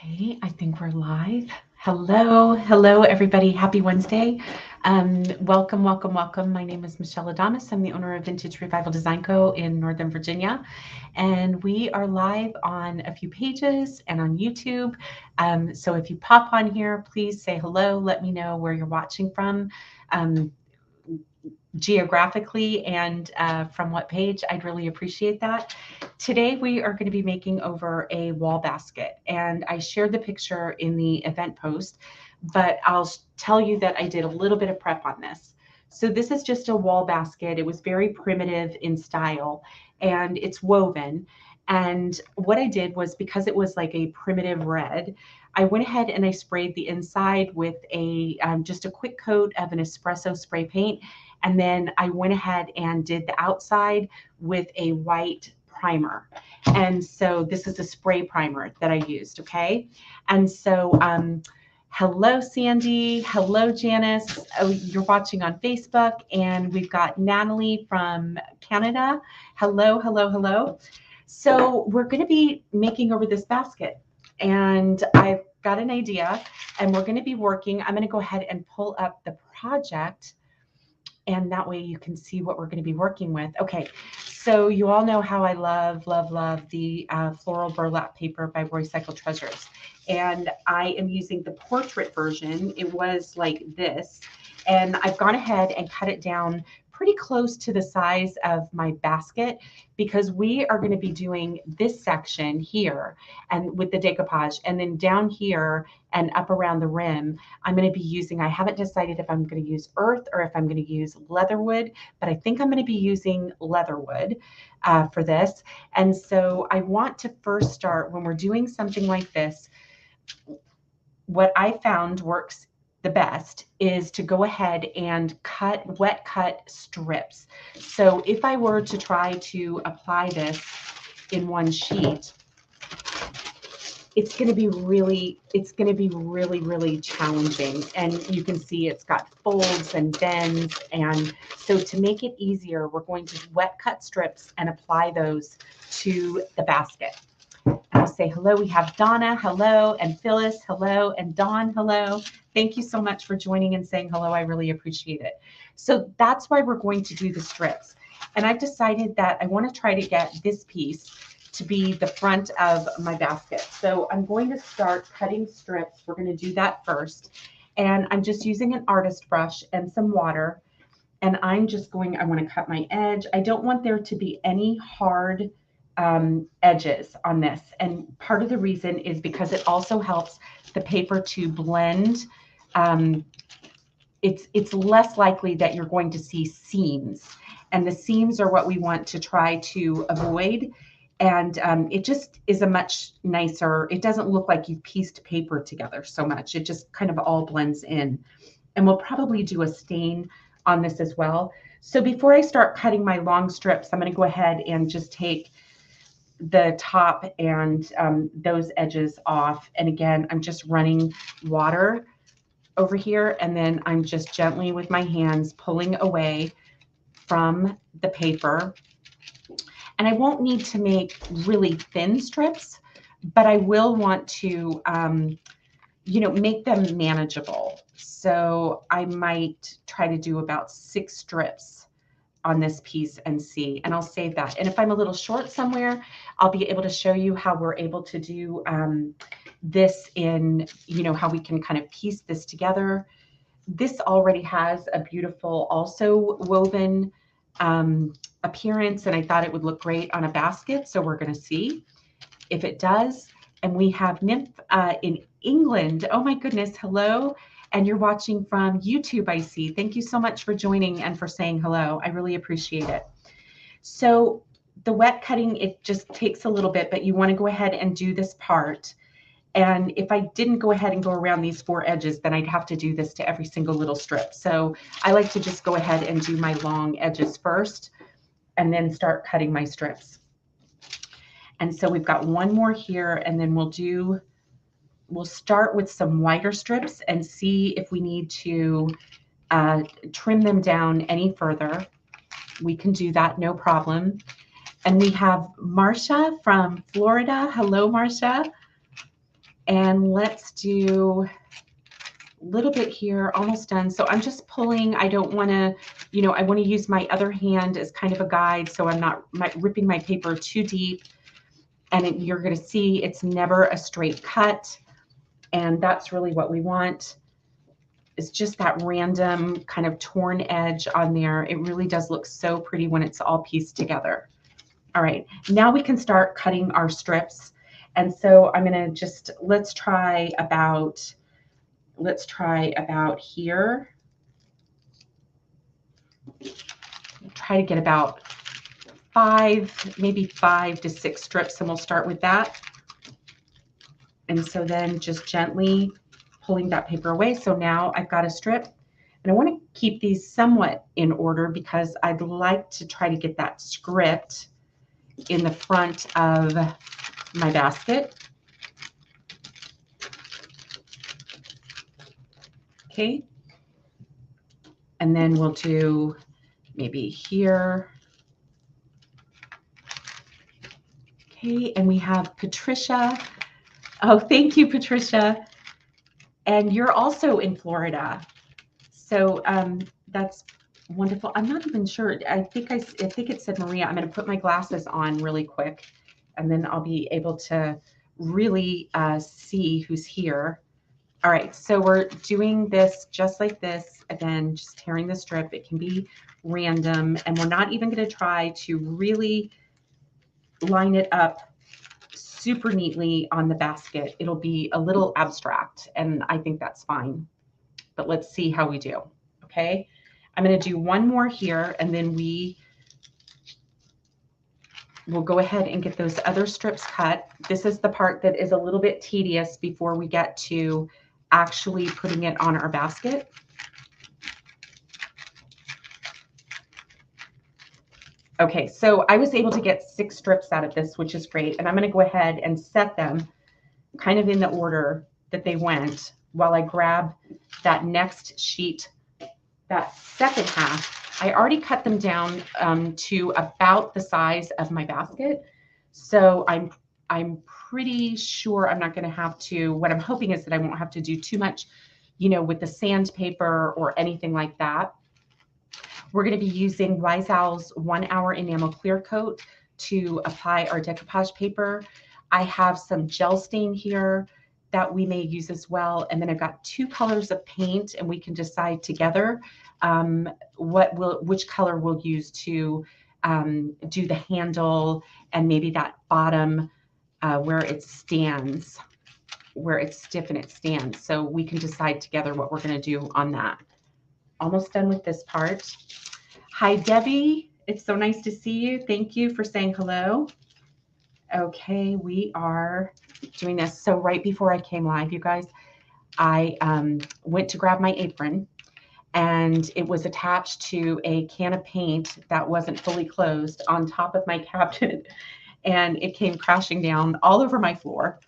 Okay, I think we're live. Hello, everybody. Happy Wednesday. Welcome. My name is Michelle Adamas. I'm the owner of Vintage Revival Design Co. in Northern Virginia, and we are live on a few pages and on YouTube. So if you pop on here, please say hello. Let me know where you're watching from. Geographically and from what page. I'd really appreciate that. Today we are going to be making over a wall basket, and I shared the picture in the event post, but I'll tell you that I did a little bit of prep on this. So this is just a wall basket. It was very primitive in style, and it's woven. And what I did was, because it was like a primitive red, I went ahead and I sprayed the inside with a just a quick coat of an espresso spray paint, and then I went ahead and did the outside with a white primer. And so this is a spray primer that I used, okay? And so hello, Sandy. Hello, Janice. Oh, you're watching on Facebook. And we've got Natalie from Canada. Hello. So we're going to be making over this basket. And I've got an idea, and we're going to be working. I'm going to go ahead and pull up the project, and that way you can see what we're going to be working with. Okay, so you all know how I love the floral burlap paper by Roycycled Treasures. And I am using the portrait version. It was like this. And I've gone ahead and cut it down pretty close to the size of my basket, because we are going to be doing this section here and with the decoupage, and then down here and up around the rim I'm going to be using, I haven't decided if I'm going to use earth or if I'm going to use leatherwood, but I think I'm going to be using leatherwood for this. And so I want to first start, when we're doing something like this, what I found works the best is to go ahead and wet cut strips. So if I were to try to apply this in one sheet, it's going to be really challenging. And you can see it's got folds and bends. And so to make it easier, we're going to wet cut strips and apply those to the basket. I'll say hello. We have Donna, hello, and Phyllis, hello, and Dawn, hello. Thank you so much for joining and saying hello. I really appreciate it. So that's why we're going to do the strips. And I've decided that I want to try to get this piece to be the front of my basket. So I'm going to start cutting strips. We're going to do that first. And I'm just using an artist brush and some water. And I'm just going, I want to cut my edge. I don't want there to be any hard edges on this. And part of the reason is because it also helps the paper to blend. It's less likely that you're going to see seams. And the seams are what we want to try to avoid. And it just is a much nicer, it doesn't look like you've pieced paper together so much. It just kind of all blends in. And we'll probably do a stain on this as well. So before I start cutting my long strips, I'm going to go ahead and just take the top and those edges off. And again, I'm just running water over here, and then I'm just gently with my hands pulling away from the paper. And I won't need to make really thin strips, but I will want to, make them manageable. So I might try to do about 6 strips on this piece and see, and I'll save that. And if I'm a little short somewhere, I'll be able to show you how we're able to do this in, how we can kind of piece this together. This already has a beautiful, also woven appearance, and I thought it would look great on a basket. So we're going to see if it does. And we have Nymph in England. Oh my goodness, hello. And you're watching from YouTube, I see. Thank you so much for joining and for saying hello. I really appreciate it. So the wet cutting, it just takes a little bit, but you want to go ahead and do this part. And if I didn't go ahead and go around these 4 edges, then I'd have to do this to every single little strip. So I like to just go ahead and do my long edges first and then start cutting my strips. And so we've got one more here, and then we'll start with some wider strips and see if we need to trim them down any further. We can do that, no problem. And we have Marcia from Florida. Hello, Marcia. And let's do a little bit here, almost done. So I'm just pulling. I don't want to, you know, I want to use my other hand as kind of a guide so I'm not ripping my paper too deep. And you're going to see it's never a straight cut. And that's really what we want. It's just that random kind of torn edge on there. It really does look so pretty when it's all pieced together. All right, now we can start cutting our strips. And so I'm going to just, let's try about here. Try to get about 5, maybe 5 to 6 strips, and we'll start with that. And so then just gently pulling that paper away. So now I've got a strip, and I want to keep these somewhat in order because I'd like to try to get that script in the front of my basket. Okay. And then we'll do maybe here. Okay, and we have Patricia. Oh, thank you, Patricia. And you're also in Florida. So that's wonderful. I'm not even sure. I think it said Maria. I'm going to put my glasses on really quick, and then I'll be able to really see who's here. All right, so we're doing this just like this. Again, just tearing the strip. It can be random, and we're not even going to try to really line it up super neatly on the basket. It'll be a little abstract, and I think that's fine. But let's see how we do. Okay, I'm going to do one more here, and then we'll go ahead and get those other strips cut. This is the part that is a little bit tedious before we get to actually putting it on our basket. Okay, so I was able to get 6 strips out of this, which is great. And I'm going to go ahead and set them kind of in the order that they went while I grab that next sheet, that second half. I already cut them down to about the size of my basket. So I'm pretty sure I'm not going to have to, what I'm hoping is that I won't have to do too much, you know, with the sandpaper or anything like that. We're going to be using Wise Owl's 1 Hour Enamel Clear Coat to apply our decoupage paper. I have some gel stain here that we may use as well. And then I've got 2 colors of paint, and we can decide together which color we'll use to do the handle and maybe that bottom where it stands, where it's stiff and it stands. So we can decide together what we're going to do on that. Almost done with this part. Hi, Debbie. It's so nice to see you. Thank you for saying hello. Okay, we are doing this. So right before I came live, you guys, I went to grab my apron, and it was attached to a can of paint that wasn't fully closed on top of my cabinet, and it came crashing down all over my floor.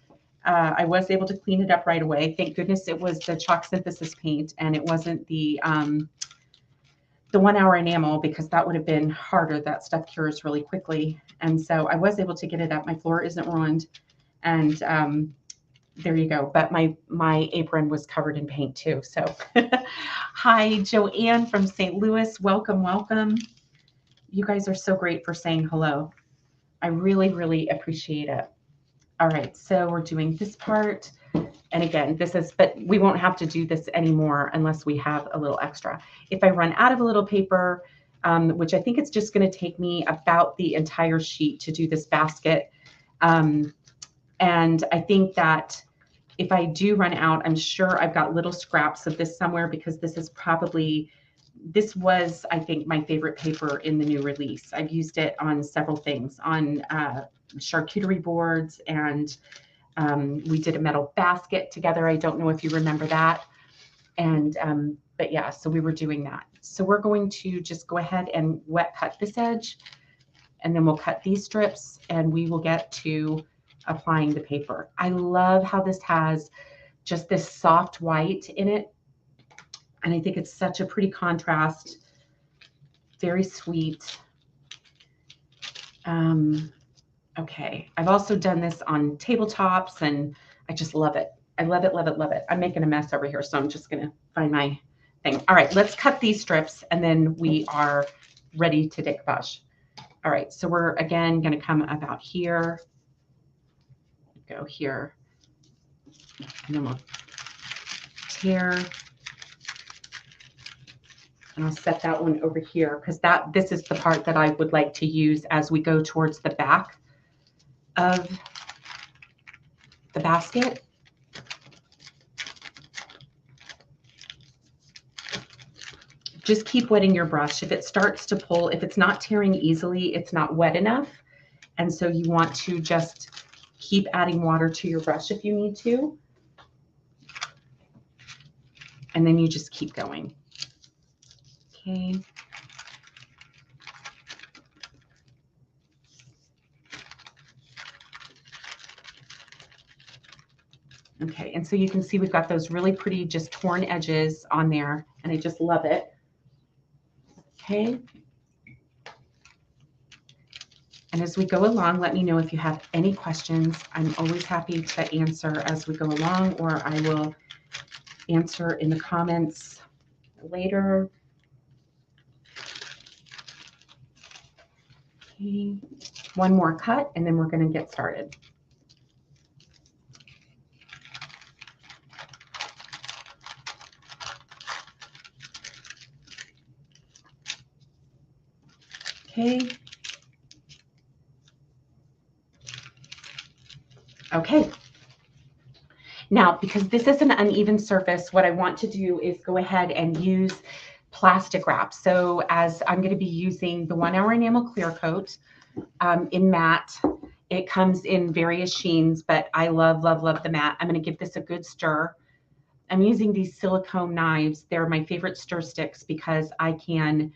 I was able to clean it up right away. Thank goodness it was the chalk synthesis paint, and it wasn't the 1 Hour enamel, because that would have been harder. That stuff cures really quickly. And so I was able to get it up. My floor isn't ruined. And there you go. But my apron was covered in paint too. So hi, Joanne from St. Louis. Welcome, welcome. You guys are so great for saying hello. I really, really appreciate it. All right, so we're doing this part. And again, but we won't have to do this anymore unless we have a little extra. If I run out of a little paper, which I think it's just going to take me about the entire sheet to do this basket. And I think that if I do run out, I'm sure I've got little scraps of this somewhere, because this was, I think, my favorite paper in the new release. I've used it on several things, on charcuterie boards, and we did a metal basket together. I don't know if you remember that. And, but yeah, so we were doing that. So we're going to just go ahead and wet cut this edge, and then we'll cut these strips, and we will get to applying the paper. I love how this has just this soft white in it. And I think it's such a pretty contrast. Very sweet. Okay, I've also done this on tabletops, and I just love it. I love it, love it, love it. I'm making a mess over here, so I'm just gonna find my thing. All right, let's cut these strips and then we are ready to decoupage. All right, so we're again gonna come about here, go here, and then we'll tear. And I'll set that one over here because this is the part that I would like to use as we go towards the back of the basket. Just keep wetting your brush. If it starts to pull, if it's not tearing easily, it's not wet enough. And so you want to just keep adding water to your brush if you need to. And then you just keep going. Okay. Okay, and so you can see we've got those really pretty just torn edges on there, and I just love it. Okay. And as we go along, let me know if you have any questions. I'm always happy to answer as we go along, or I will answer in the comments later. Okay. One more cut, and then we're going to get started. Okay. Okay. Now, because this is an uneven surface, what I want to do is go ahead and use plastic wrap. So as I'm going to be using the 1 Hour Enamel Clear Coat in matte, it comes in various sheens, but I love, love, love the matte. I'm going to give this a good stir. I'm using these silicone knives. They're my favorite stir sticks because I can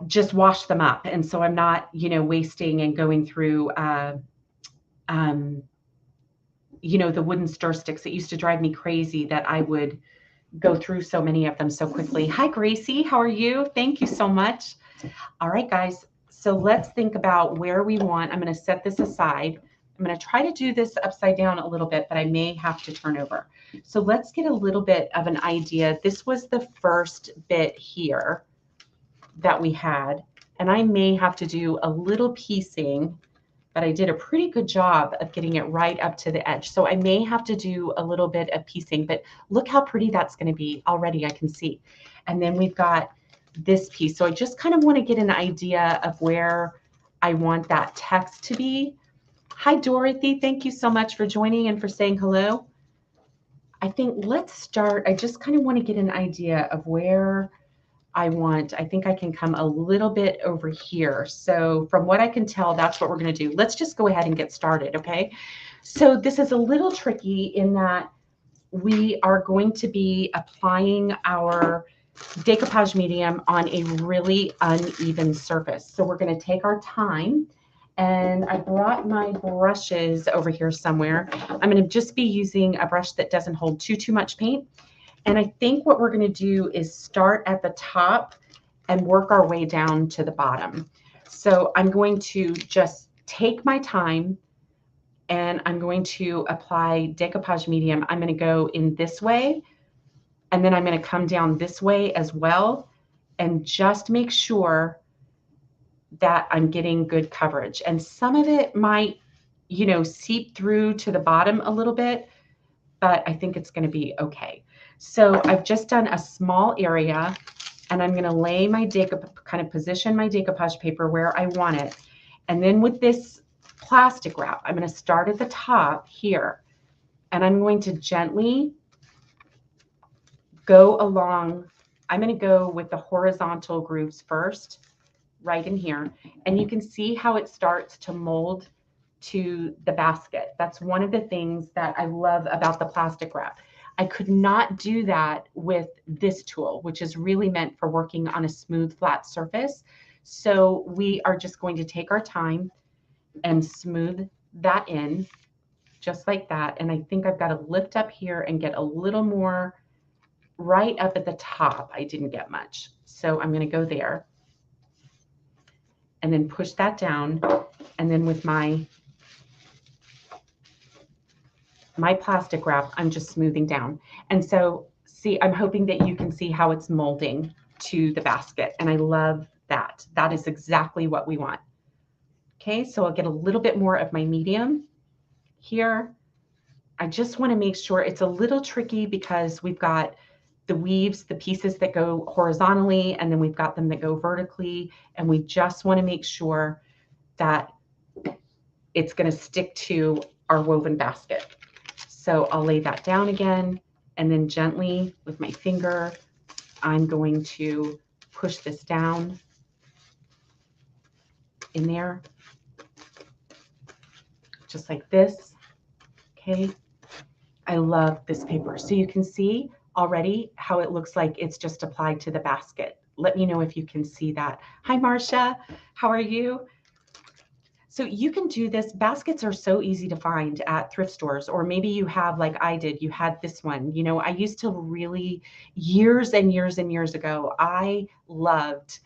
just wash them up. And so I'm not, wasting and going through, the wooden stir sticks. It used to drive me crazy that I would go through so many of them so quickly. Hi, Gracie. How are you? Thank you so much. All right, guys. So let's think about where we want. I'm going to set this aside. I'm going to try to do this upside down a little bit, but I may have to turn over. So let's get a little bit of an idea. This was the first bit here that we had, and I may have to do a little piecing, but I did a pretty good job of getting it right up to the edge. So I may have to do a little bit of piecing, but look how pretty that's going to be already. I can see. And then we've got this piece. So I just kind of want to get an idea of where I want that text to be. Hi, Dorothy. Thank you so much for joining and for saying hello. I think let's start. I just kind of want to get an idea of where I think I can come a little bit over here. So from what I can tell, that's what we're going to do. Let's just go ahead and get started. Okay. So this is a little tricky in that we are going to be applying our decoupage medium on a really uneven surface. So we're going to take our time, and I brought my brushes over here somewhere. I'm going to just be using a brush that doesn't hold too much paint. And I think what we're going to do is start at the top and work our way down to the bottom. So I'm going to just take my time and I'm going to apply decoupage medium. I'm going to go in this way, and then I'm going to come down this way as well, and just make sure that I'm getting good coverage. And some of it might, seep through to the bottom a little bit, but I think it's going to be okay. So I've just done a small area, and I'm going to lay my kind of position my decoupage paper where I want it. And then with this plastic wrap, I'm going to start at the top here, and I'm going to gently go along. I'm going to go with the horizontal grooves first, right in here. And you can see how it starts to mold to the basket. That's one of the things that I love about the plastic wrap. I could not do that with this tool, which is really meant for working on a smooth, flat surface. So we are just going to take our time and smooth that in just like that. And I think I've got to lift up here and get a little more right up at the top. I didn't get much. So I'm going to go there and then push that down. And then with my my plastic wrap, I'm just smoothing down. And so see, I'm hoping that you can see how it's molding to the basket. And I love that. That is exactly what we want. Okay, so I'll get a little bit more of my medium here. I just want to make sure it's a little tricky because we've got the weaves, the pieces that go horizontally, and then we've got them that go vertically. And we just want to make sure that it's going to stick to our woven basket. So I'll lay that down again, and then gently with my finger, I'm going to push this down in there, just like this. Okay. I love this paper. So you can see already how it looks like it's just applied to the basket. Let me know if you can see that. Hi, Marcia. How are you? So you can do this. Baskets are so easy to find at thrift stores, or maybe you have, like I did, you had this one. You know, I used to really, years and years and years ago, I loved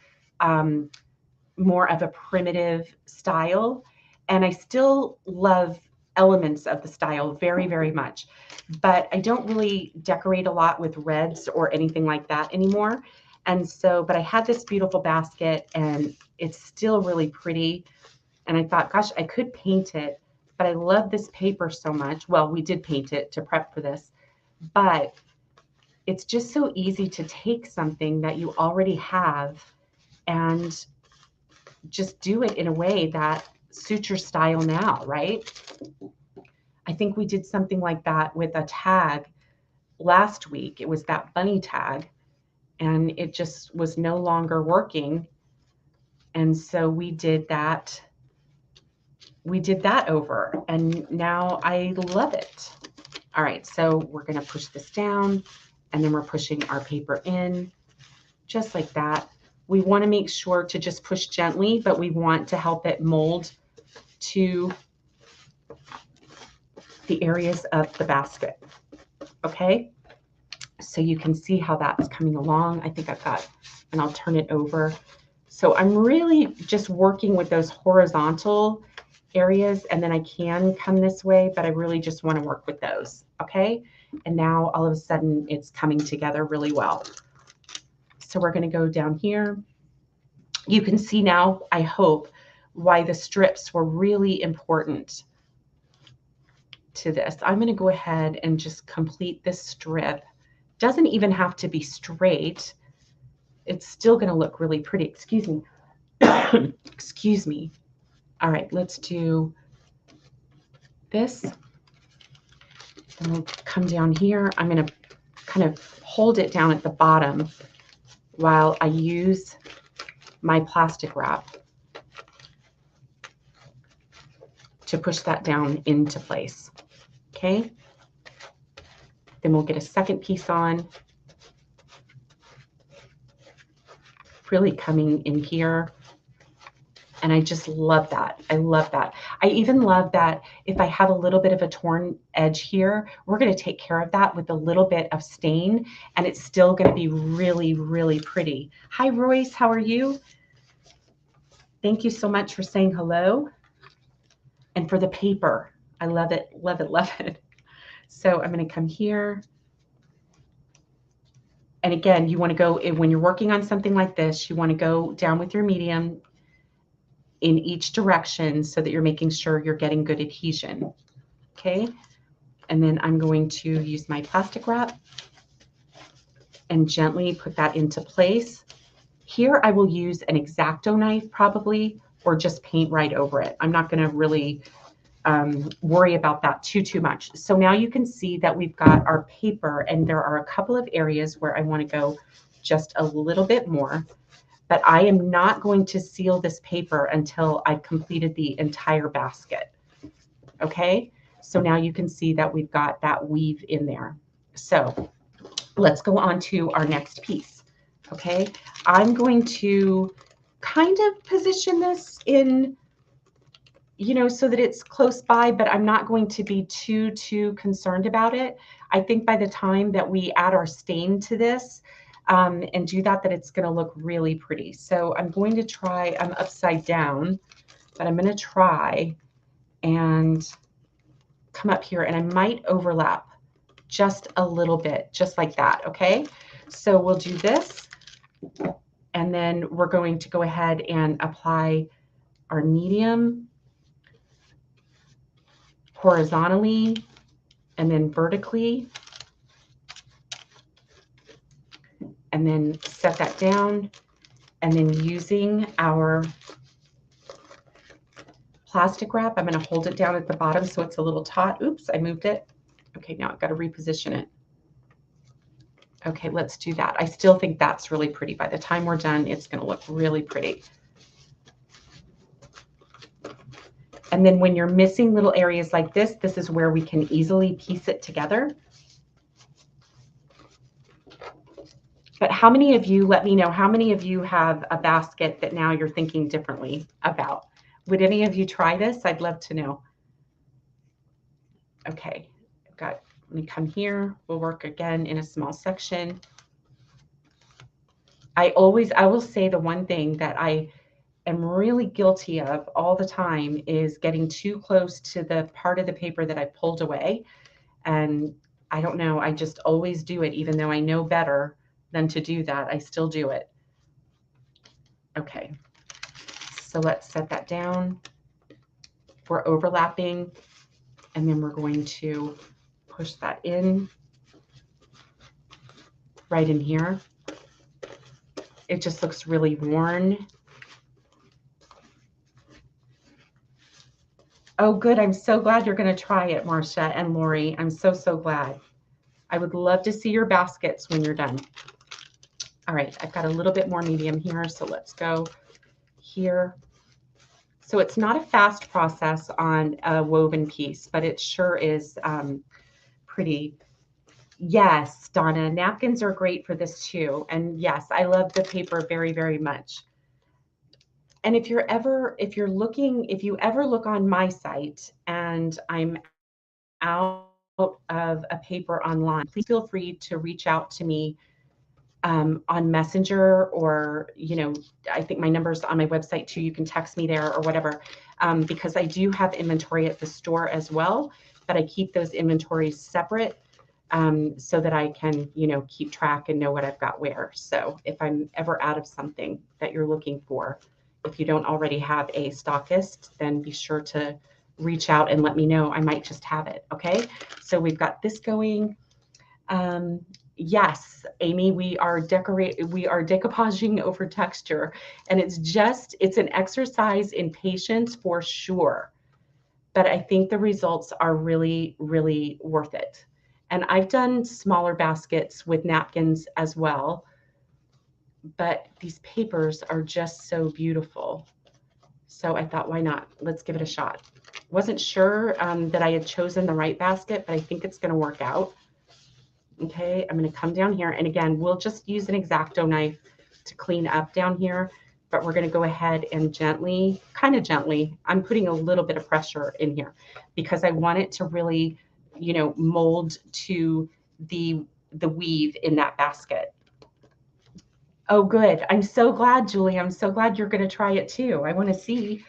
more of a primitive style. And I still love elements of the style very, very much. But I don't really decorate a lot with reds or anything like that anymore. And so, but I had this beautiful basket and it's still really pretty. And I thought, gosh, I could paint it, but I love this paper so much. Well, we did paint it to prep for this, but it's just so easy to take something that you already have and just do it in a way that suits your style now, right? I think we did something like that with a tag last week. It was that bunny tag, and it just was no longer working. And so we did that. We did that over, and now I love it. All right, so we're going to push this down, and then we're pushing our paper in just like that. We want to make sure to just push gently, but we want to help it mold to the areas of the basket. Okay, so you can see how that's coming along. I think I've got, and I'll turn it over. So I'm really just working with those horizontal areas, and then I can come this way, but I really just want to work with those. Okay, and now all of a sudden it's coming together really well. So we're going to go down here. You can see now, I hope, why the strips were really important to this. I'm going to go ahead and just complete this strip. Doesn't even have to be straight. It's still going to look really pretty. Excuse me. Excuse me. All right, let's do this. And we'll come down here. I'm going to kind of hold it down at the bottom while I use my plastic wrap to push that down into place. Okay. Then we'll get a second piece on. Really coming in here. And I just love that. I love that. I even love that if I have a little bit of a torn edge here, we're going to take care of that with a little bit of stain, and it's still going to be really, really pretty. Hi, Royce. How are you? Thank you so much for saying hello. And for the paper. I love it, love it, love it. So I'm going to come here. And again, you want to go, when you're working on something like this, you want to go down with your medium in each direction so that you're making sure you're getting good adhesion. Okay. And then I'm going to use my plastic wrap and gently put that into place. Here I will use an X-Acto knife probably, or just paint right over it. I'm not going to really worry about that too much. So now you can see that we've got our paper, and there are a couple of areas where I want to go just a little bit more. But I am not going to seal this paper until I've completed the entire basket. Okay, so now you can see that we've got that weave in there. So let's go on to our next piece. Okay, I'm going to kind of position this in, you know, so that it's close by, but I'm not going to be too concerned about it. I think by the time that we add our stain to this, and do that it's going to look really pretty. So I'm going to try, I'm upside down, but I'm going to try and come up here and I might overlap just a little bit, just like that, okay? So we'll do this, and then we're going to go ahead and apply our medium horizontally and then vertically, and then set that down, and then using our plastic wrap, I'm going to hold it down at the bottom so it's a little taut. Oops, I moved it. Okay, now I've got to reposition it. Okay, let's do that. I still think that's really pretty. By the time we're done, it's going to look really pretty. And then when you're missing little areas like this, this is where we can easily piece it together. But how many of you, let me know, how many of you have a basket that now you're thinking differently about? Would any of you try this? I'd love to know. Okay, I've got, let me come here. We'll work again in a small section. I will say the one thing that I am really guilty of all the time is getting too close to the part of the paper that I pulled away. And I don't know, I just always do it, even though I know better than to do that. I still do it. Okay, so let's set that down. We're overlapping, and then we're going to push that in right in here. It just looks really worn. Oh, good. I'm so glad you're going to try it, Marcia and Lori. I'm so, so glad. I would love to see your baskets when you're done. All right, I've got a little bit more medium here, so let's go here. So it's not a fast process on a woven piece, but it sure is pretty. Yes, Donna, napkins are great for this too. And yes, I love the paper very, very much. And if you ever look on my site and I'm out of a paper online, please feel free to reach out to me on Messenger, or, I think my number's on my website too. You can text me there or whatever, because I do have inventory at the store as well, but I keep those inventories separate so that I can, keep track and know what I've got where. So if I'm ever out of something that you're looking for, if you don't already have a stockist, then be sure to reach out and let me know. I might just have it. Okay. So we've got this going. Yes, Amy, we are decoupaging over texture, and it's an exercise in patience for sure. But I think the results are really, really worth it. And I've done smaller baskets with napkins as well, but these papers are just so beautiful. So I thought, why not? Let's give it a shot. Wasn't sure that I had chosen the right basket, but I think it's going to work out. Okay, I'm going to come down here, and again, we'll just use an X-Acto knife to clean up down here, but we're going to go ahead and gently, kind of gently, I'm putting a little bit of pressure in here because I want it to really, mold to the weave in that basket. Oh, good. I'm so glad, Julie. I'm so glad you're going to try it too. I want to see.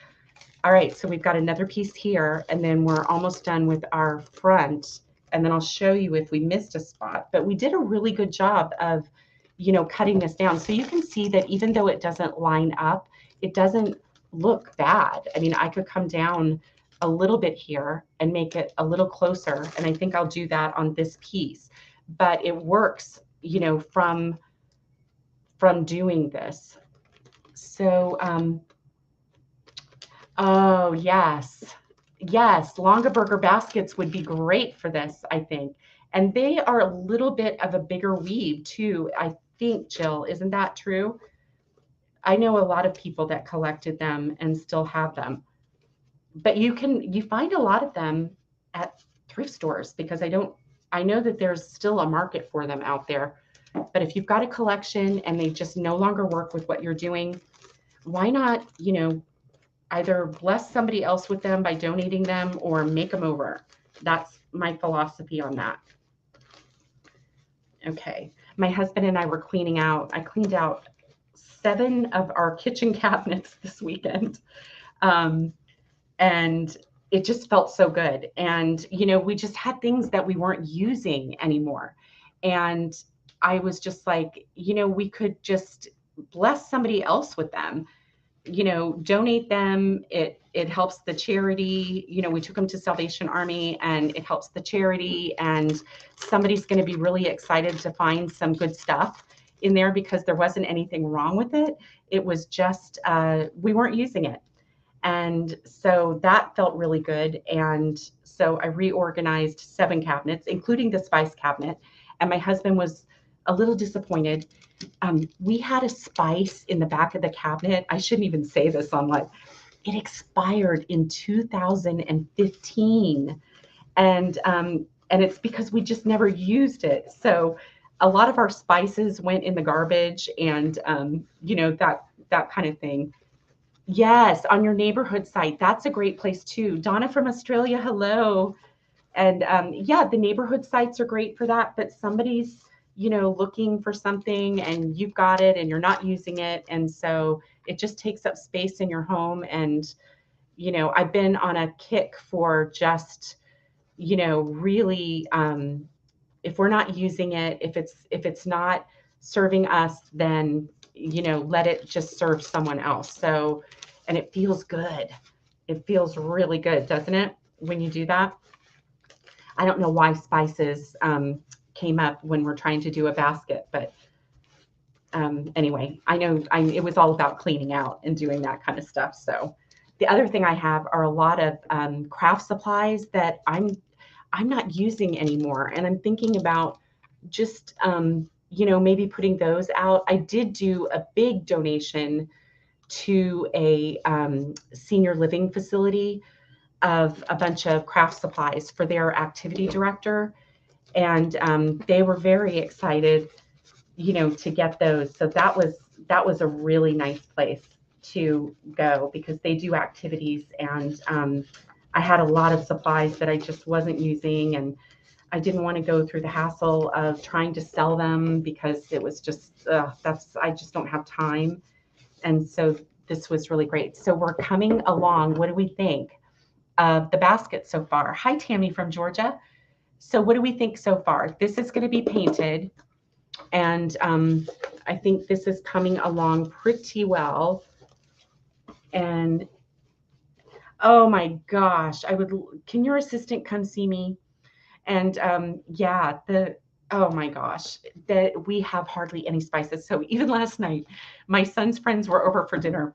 All right, so we've got another piece here, and then we're almost done with our front. And then I'll show you if we missed a spot, but we did a really good job of, cutting this down. So you can see that even though it doesn't line up, it doesn't look bad. I mean, I could come down a little bit here and make it a little closer. And I think I'll do that on this piece, but it works, from doing this. So, oh, yes. Yes, Longaberger baskets would be great for this, I think. And they are a little bit of a bigger weave too, I think, Jill. Isn't that true? I know a lot of people that collected them and still have them. But you find a lot of them at thrift stores because I know that there's still a market for them out there. But if you've got a collection and they just no longer work with what you're doing, why not, either bless somebody else with them by donating them or make them over. That's my philosophy on that. Okay, my husband and I were cleaning out. I cleaned out 7 of our kitchen cabinets this weekend. And it just felt so good. And, we just had things that we weren't using anymore. And I was just like, we could just bless somebody else with them, donate them. It helps the charity. We took them to Salvation Army and it helps the charity. And somebody's going to be really excited to find some good stuff in there because there wasn't anything wrong with it. It was just, we weren't using it. And so that felt really good. And so I reorganized 7 cabinets, including the spice cabinet. And my husband was a little disappointed. We had a spice in the back of the cabinet. I shouldn't even say this on live. It expired in 2015. And it's because we just never used it. So a lot of our spices went in the garbage and, that kind of thing. Yes, on your neighborhood site. That's a great place too. Donna from Australia, hello. And yeah, the neighborhood sites are great for that, but somebody's, looking for something and you've got it and you're not using it. And so it just takes up space in your home. And, I've been on a kick for just, really, if we're not using it, if it's not serving us, then, let it just serve someone else. So, and it feels good. It feels really good, doesn't it, when you do that? I don't know why spices came up when we're trying to do a basket, but anyway, I know it was all about cleaning out and doing that kind of stuff. So the other thing I have are a lot of craft supplies that I'm not using anymore, and I'm thinking about just maybe putting those out. I did do a big donation to a senior living facility of a bunch of craft supplies for their activity director. And they were very excited, to get those. So that was a really nice place to go because they do activities. And I had a lot of supplies that I just wasn't using. And I didn't want to go through the hassle of trying to sell them because it was just, I just don't have time. And so this was really great. So we're coming along. What do we think of the basket so far? Hi, Tammy from Georgia. So what do we think so far? This is going to be painted, and I think this is coming along pretty well. And oh my gosh, can your assistant come see me? And yeah, oh my gosh, that we have hardly any spices. So even last night, my son's friends were over for dinner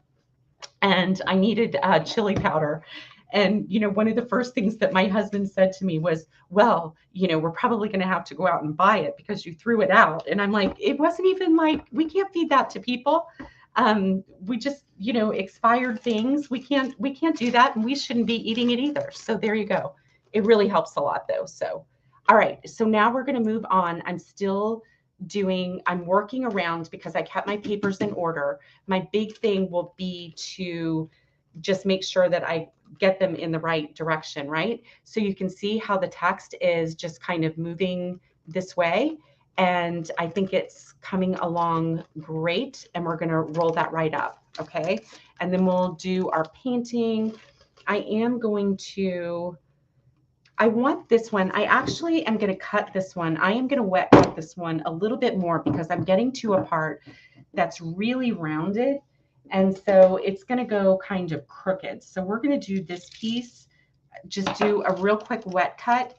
and I needed chili powder. And, one of the first things that my husband said to me was, well, we're probably going to have to go out and buy it because you threw it out. And I'm like, it wasn't even like, we can't feed that to people. We just, expired things. We can't do that. And we shouldn't be eating it either. So there you go. It really helps a lot though. So, all right. So now we're going to move on. I'm working around because I kept my papers in order. My big thing will be to just make sure that I get them in the right direction, right? So you can see how the text is just kind of moving this way. And I think it's coming along great. And we're going to roll that right up. Okay. And then we'll do our painting. I want this one. I actually am going to cut this one. I am going to wet cut this one a little bit more because I'm getting to a part that's really rounded. And so it's going to go kind of crooked. So we're going to do this piece, just do a real quick wet cut.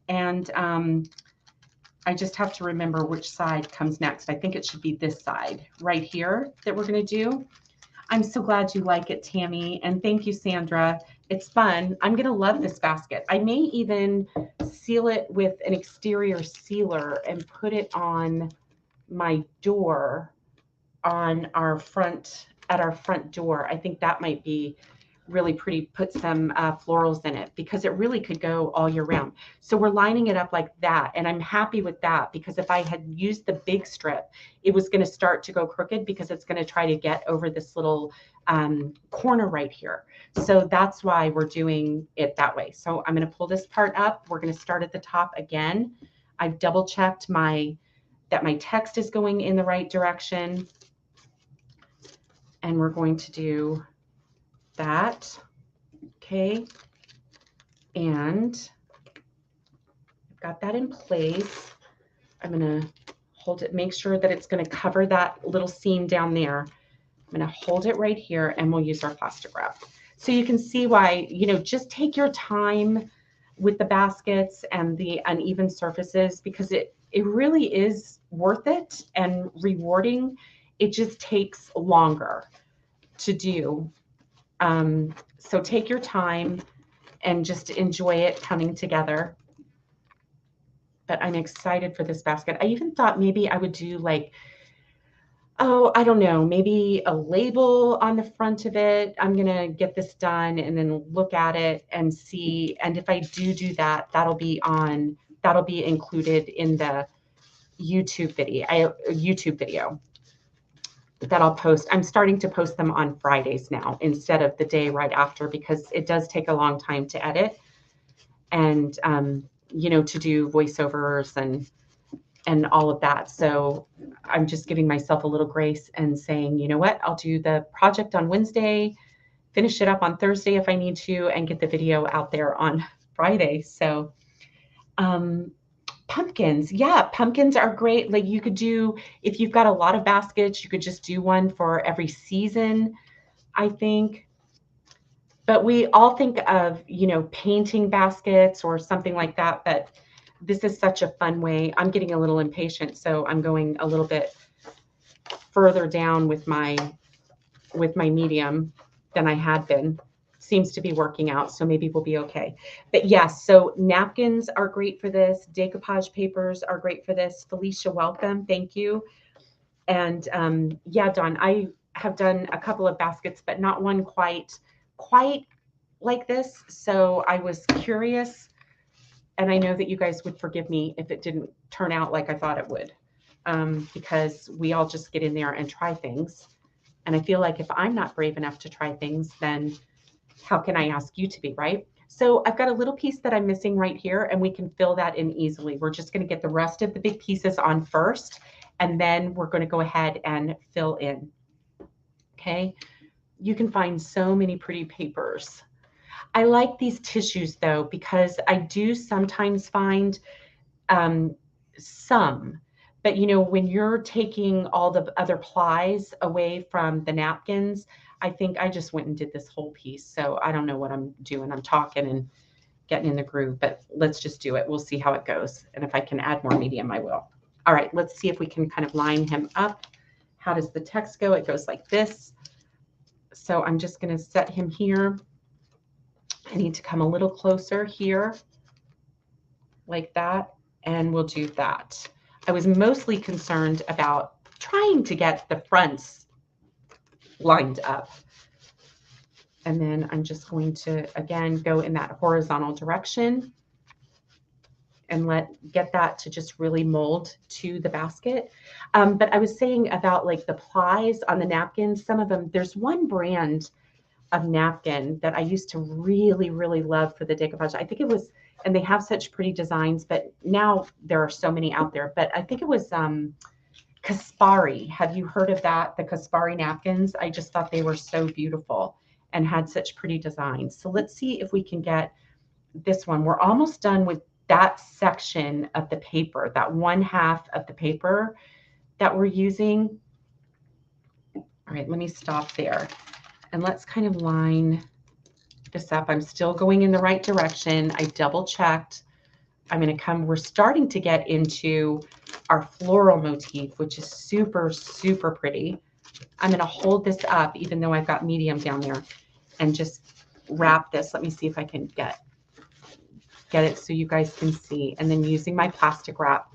And I just have to remember which side comes next. I think it should be this side right here that we're going to do. I'm so glad you like it, Tammy. And thank you, Sandra. It's fun. I'm going to love this basket. I may even seal it with an exterior sealer and put it on my door at our front door. I think that might be really pretty. Put some florals in it because it really could go all year round. So we're lining it up like that. And I'm happy with that because if I had used the big strip, it was going to start to go crooked because it's going to try to get over this little corner right here. So that's why we're doing it that way. So I'm going to pull this part up. We're going to start at the top again. I've double checked that my text is going in the right direction. And we're going to do that. Okay. And I've got that in place. I'm going to hold it, make sure that it's going to cover that little seam down there. I'm going to hold it right here and we'll use our plastic wrap. So you can see why, you know, just take your time with the baskets and the uneven surfaces, because it really is worth it and rewarding. It just takes longer to do. So take your time and just enjoy it coming together. But I'm excited for this basket. I even thought maybe I would do like, oh, I don't know, maybe a label on the front of it. I'm going to get this done and then look at it and see. And if I do that, that'll be included in the YouTube video that I'll post. I'm starting to post them on Fridays now instead of the day right after, because it does take a long time to edit and, you know, to do voiceovers and all of that. So I'm just giving myself a little grace and saying, you know what, I'll do the project on Wednesday, finish it up on Thursday if I need to, and get the video out there on Friday. So, pumpkins. Yeah, pumpkins are great. Like you could do, if you've got a lot of baskets, you could just do one for every season, I think. But we all think of, you know, painting baskets or something like that. But this is such a fun way. I'm getting a little impatient, so I'm going a little bit further down with my medium than I had been. Seems to be working out, so maybe we'll be okay. But yes, so napkins are great for this. Decoupage papers are great for this. Felicia, welcome. Thank you. And yeah, Dawn, I have done a couple of baskets, but not one quite like this. So I was curious, and I know that you guys would forgive me if it didn't turn out like I thought it would, because we all just get in there and try things. And I feel like if I'm not brave enough to try things, then how can I ask you to be, right? So I've got a little piece that I'm missing right here, and we can fill that in easily. We're just going to get the rest of the big pieces on first, and then we're going to go ahead and fill in. Okay. You can find so many pretty papers. I like these tissues though, because I do sometimes find some, but you know, when you're taking all the other plies away from the napkins, I think I just went and did this whole piece. So I don't know what I'm doing. I'm talking and getting in the groove, but let's just do it. We'll see how it goes. And if I can add more medium, I will. All right, let's see if we can kind of line him up. How does the text go? It goes like this. So I'm just going to set him here. I need to come a little closer here, like that, and we'll do that. I was mostly concerned about trying to get the fronts lined up. And then I'm just going to, again, go in that horizontal direction and get that to just really mold to the basket. But I was saying about like the plies on the napkins, some of them, there's one brand of napkin that I used to really, really love for the decoupage. I think it was, and they have such pretty designs, but now there are so many out there, but I think it was Kaspari. Have you heard of that? The Kaspari napkins? I just thought they were so beautiful and had such pretty designs. So let's see if we can get this one. We're almost done with that section of the paper, that one half of the paper that we're using. All right, let me stop there. And let's kind of line this up. I'm still going in the right direction. I double checked. I'm going to come, we're starting to get into our floral motif, which is super, super pretty. I'm going to hold this up, even though I've got medium down there, and just wrap this. Let me see if I can get it so you guys can see. And then using my plastic wrap,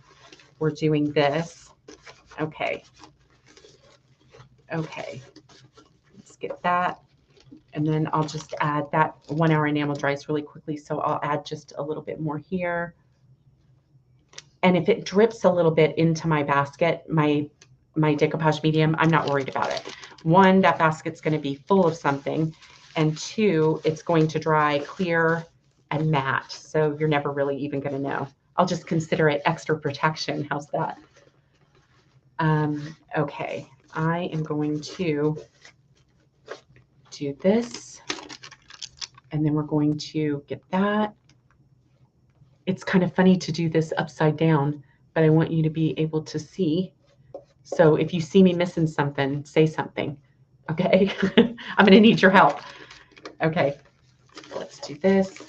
we're doing this. Okay. Okay. Let's get that. And then I'll just add that 1 hour enamel dries really quickly. So I'll add just a little bit more here. And if it drips a little bit into my basket, my decoupage medium, I'm not worried about it. 1, that basket's going to be full of something. And 2, it's going to dry clear and matte. So you're never really even going to know. I'll just consider it extra protection. How's that? Okay. I am going to do this. And then we're going to get that. it's kind of funny to do this upside down, but I want you to be able to see. So if you see me missing something, say something, okay? I'm gonna need your help. Okay, let's do this.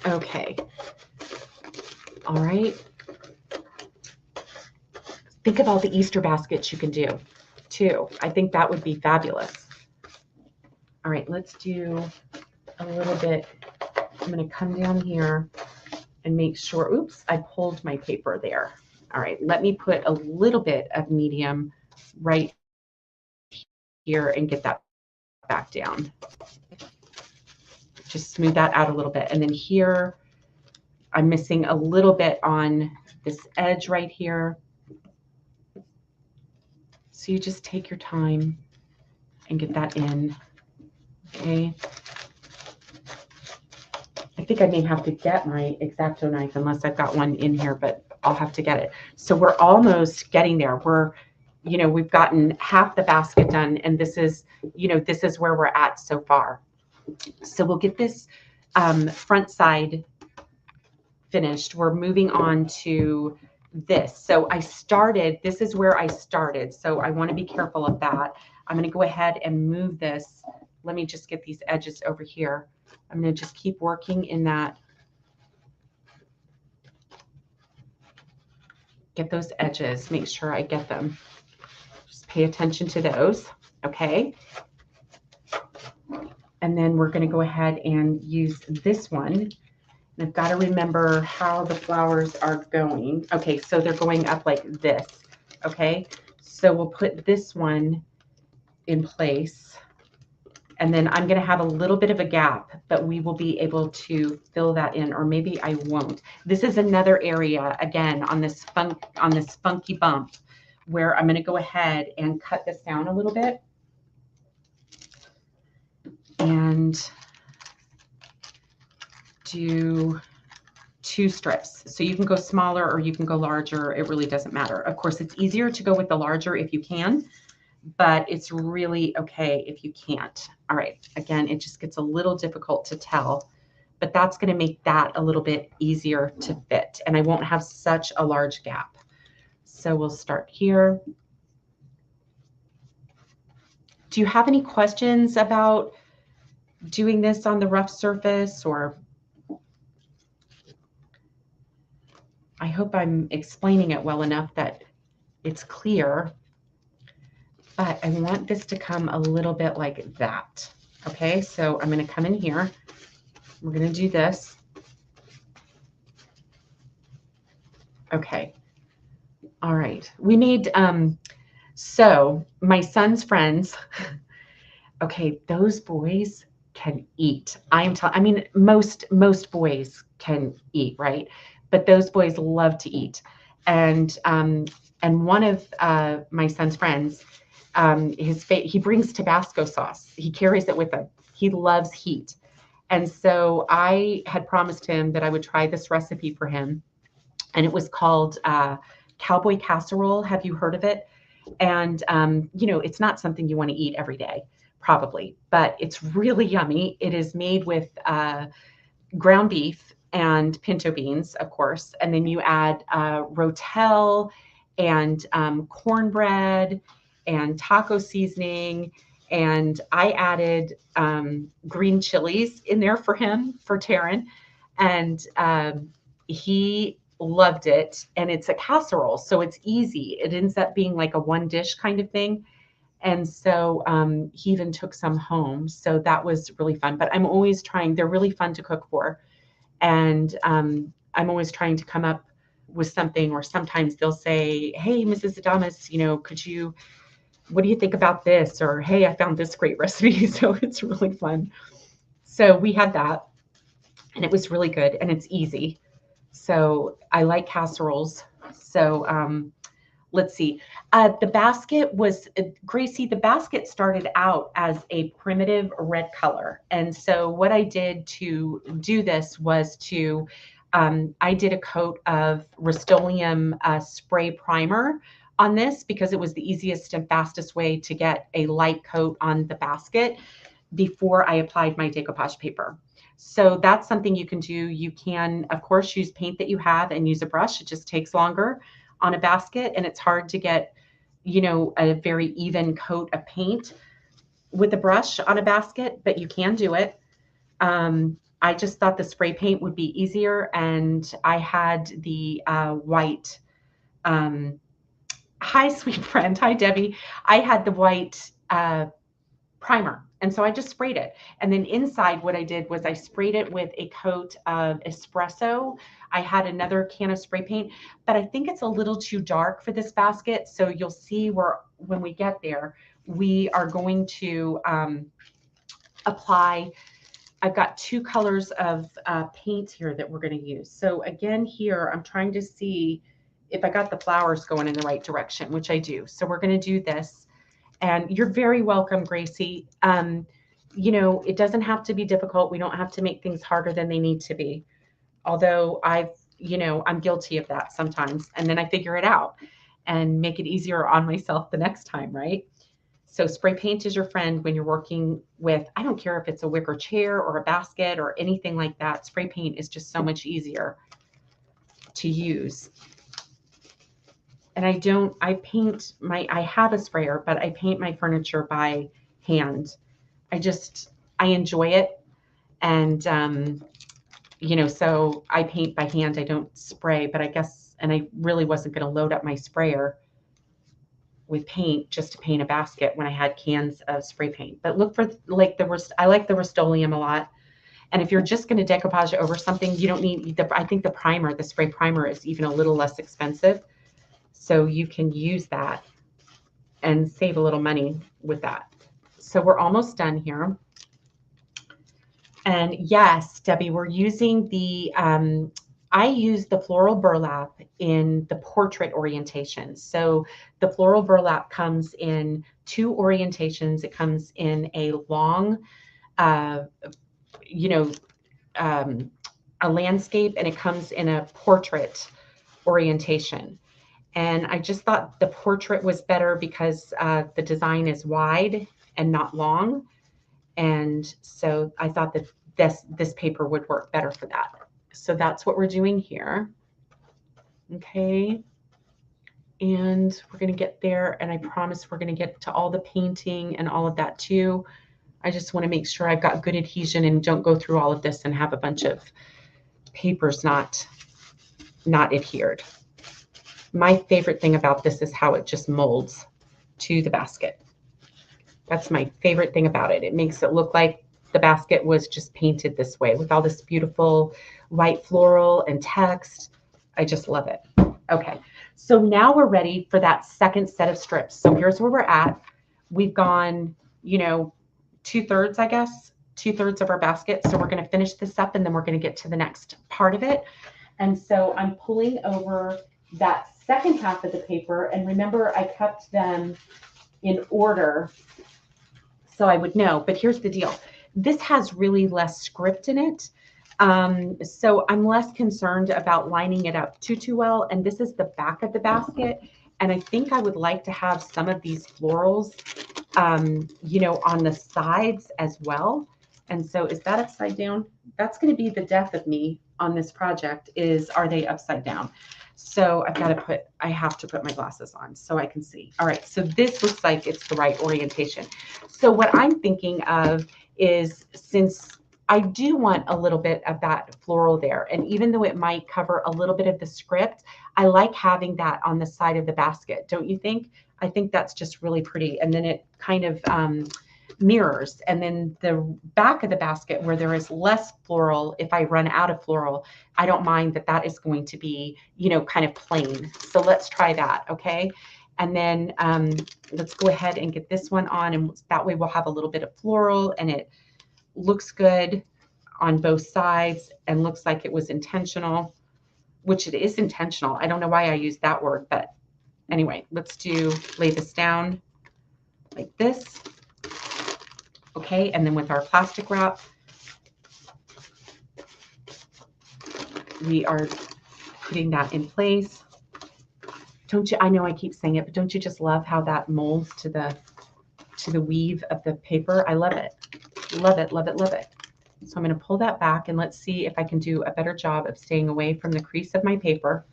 Okay, all right. Think of all the Easter baskets you can do too. I think that would be fabulous. All right, let's do a little bit. I'm gonna come down here and make sure, oops, I pulled my paper there. All right, let me put a little bit of medium right here and get that back down. Just smooth that out a little bit. And then here, I'm missing a little bit on this edge right here. So you just take your time and get that in, okay? I think I may have to get my X-Acto knife unless I've got one in here, but I'll have to get it. So we're almost getting there. We're, you know, we've gotten half the basket done, and this is, you know, this is where we're at so far. So we'll get this front side finished. We're moving on to this. So I started, this is where I started. So I want to be careful of that. I'm going to go ahead and move this. Let me just get these edges over here. I'm going to just keep working in that. Get those edges, make sure I get them. Just pay attention to those, okay? And then we're going to go ahead and use this one. And I've got to remember how the flowers are going. Okay, so they're going up like this, okay? So we'll put this one in place. And then I'm going to have a little bit of a gap, but we will be able to fill that in, or maybe I won't. This is another area, again, on this funky bump, where I'm going to go ahead and cut this down a little bit. And do 2 strips. So you can go smaller or you can go larger. It really doesn't matter. Of course, it's easier to go with the larger if you can, but it's really okay if you can't. All right, again, it just gets a little difficult to tell, but that's going to make that a little bit easier to fit, and I won't have such a large gap. So we'll start here. Do you have any questions about doing this on the rough surface? Or I hope I'm explaining it well enough that it's clear. But I want this to come a little bit like that. Okay, so I'm going to come in here. We're going to do this. Okay. All right. We made, so my son's friends, okay, those boys can eat. I mean, most boys can eat, right? But those boys love to eat. And one of my son's friends, he brings Tabasco sauce. He carries it with him. He loves heat. And so I had promised him that I would try this recipe for him. And it was called cowboy casserole. Have you heard of it? And, you know, it's not something you want to eat every day, probably, but it's really yummy. It is made with ground beef and pinto beans, of course. And then you add rotel and cornbread and taco seasoning. And I added green chilies in there for him, for Taryn. And he loved it. And it's a casserole, so it's easy. It ends up being like a one dish kind of thing. And so he even took some home. So that was really fun. But I'm always trying, they're really fun to cook for. And I'm always trying to come up with something, or sometimes they'll say, hey, Mrs. Adamas, you know, what do you think about this? Or, hey, I found this great recipe. So it's really fun. So we had that, and it was really good, and it's easy. So I like casseroles. So let's see. The basket was, Gracie, the basket started out as a primitive red color. And so what I did to do this was I did a coat of Rust-Oleum spray primer on this, because it was the easiest and fastest way to get a light coat on the basket before I applied my decoupage paper. So that's something you can do. You can, of course, use paint that you have and use a brush. It just takes longer on a basket, and it's hard to get, a very even coat of paint with a brush on a basket, but you can do it. I just thought the spray paint would be easier, and I had the white. Hi, sweet friend. Hi, Debbie. I had the white primer. And so I just sprayed it. And then inside what I did was I sprayed it with a coat of espresso. I had another can of spray paint, but I think it's a little too dark for this basket. So you'll see when we get there, we are going to apply. I've got two colors of paint here that we're going to use. So again, here, I'm trying to see if I got the flowers going in the right direction, which I do. So we're going to do this. And you're very welcome, Gracie. It doesn't have to be difficult. We don't have to make things harder than they need to be. Although I'm guilty of that sometimes. And then I figure it out and make it easier on myself the next time, right? So spray paint is your friend when you're working with, I don't care if it's a wicker chair or a basket or anything like that. Spray paint is just so much easier to use. And I have a sprayer, but I paint my furniture by hand. I enjoy it. And, so I paint by hand. I don't spray, but and I really wasn't going to load up my sprayer with paint just to paint a basket when I had cans of spray paint. But look for I like the Rust-Oleum a lot. And if you're just going to decoupage over something, you don't need I think the spray primer is even a little less expensive. So you can use that and save a little money with that. So we're almost done here. And yes, Debbie, we're using I use the floral burlap in the portrait orientation. So the floral burlap comes in two orientations. It comes in a long, a landscape, and it comes in a portrait orientation. And I just thought the portrait was better because the design is wide and not long. And so I thought that this paper would work better for that. So that's what we're doing here. Okay. And we're going to get there. And I promise we're going to get to all the painting and all of that too. I just want to make sure I've got good adhesion and don't go through all of this and have a bunch of papers not adhered. My favorite thing about this is how it just molds to the basket. That's my favorite thing about it. It makes it look like the basket was just painted this way with all this beautiful white floral and text. I just love it. Okay, so now we're ready for that second set of strips. So here's where we're at. We've gone, 2/3, I guess, 2/3 of our basket. So we're going to finish this up and then we're going to get to the next part of it. And so I'm pulling over that second half of the paper. And remember, I kept them in order so I would know. But here's the deal. This has really less script in it. So I'm less concerned about lining it up too well. And this is the back of the basket. And I think I would like to have some of these florals, on the sides as well. And so is that upside down? That's going to be the death of me on this project are they upside down? So I have to put my glasses on so I can see. All right, so this looks like it's the right orientation. So what I'm thinking of is, since I do want a little bit of that floral there, and even though it might cover a little bit of the script, I like having that on the side of the basket, don't you think? I think that's just really pretty. And then it kind of mirrors. And then the back of the basket where there is less floral, if I run out of floral, I don't mind that is going to be, kind of plain. So let's try that. Okay. And then let's go ahead and get this one on, and that way we'll have a little bit of floral and it looks good on both sides and looks like it was intentional, which it is intentional. I don't know why I used that word, but anyway, let's lay this down like this. Okay, and then with our plastic wrap, we are putting that in place. Don't you, I know I keep saying it, but don't you just love how that molds to the weave of the paper? I love it. Love it, love it, love it. So I'm going to pull that back and let's see if I can do a better job of staying away from the crease of my paper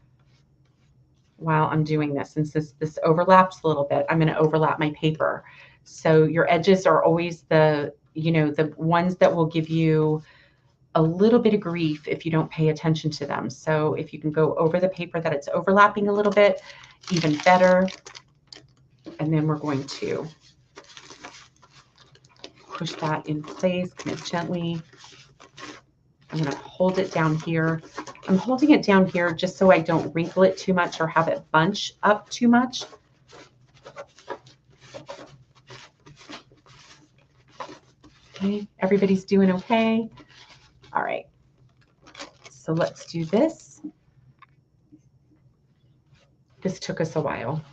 while I'm doing this. Since this overlaps a little bit, I'm going to overlap my paper. So your edges are always the, you know, the ones that will give you a little bit of grief if you don't pay attention to them. So if you can go over the paper that it's overlapping a little bit, even better. And then we're going to push that in place kind of gently. I'm going to hold it down here. I'm holding it down here just so I don't wrinkle it too much or have it bunch up too much. Okay, everybody's doing okay. All right, so let's do this. This took us a while.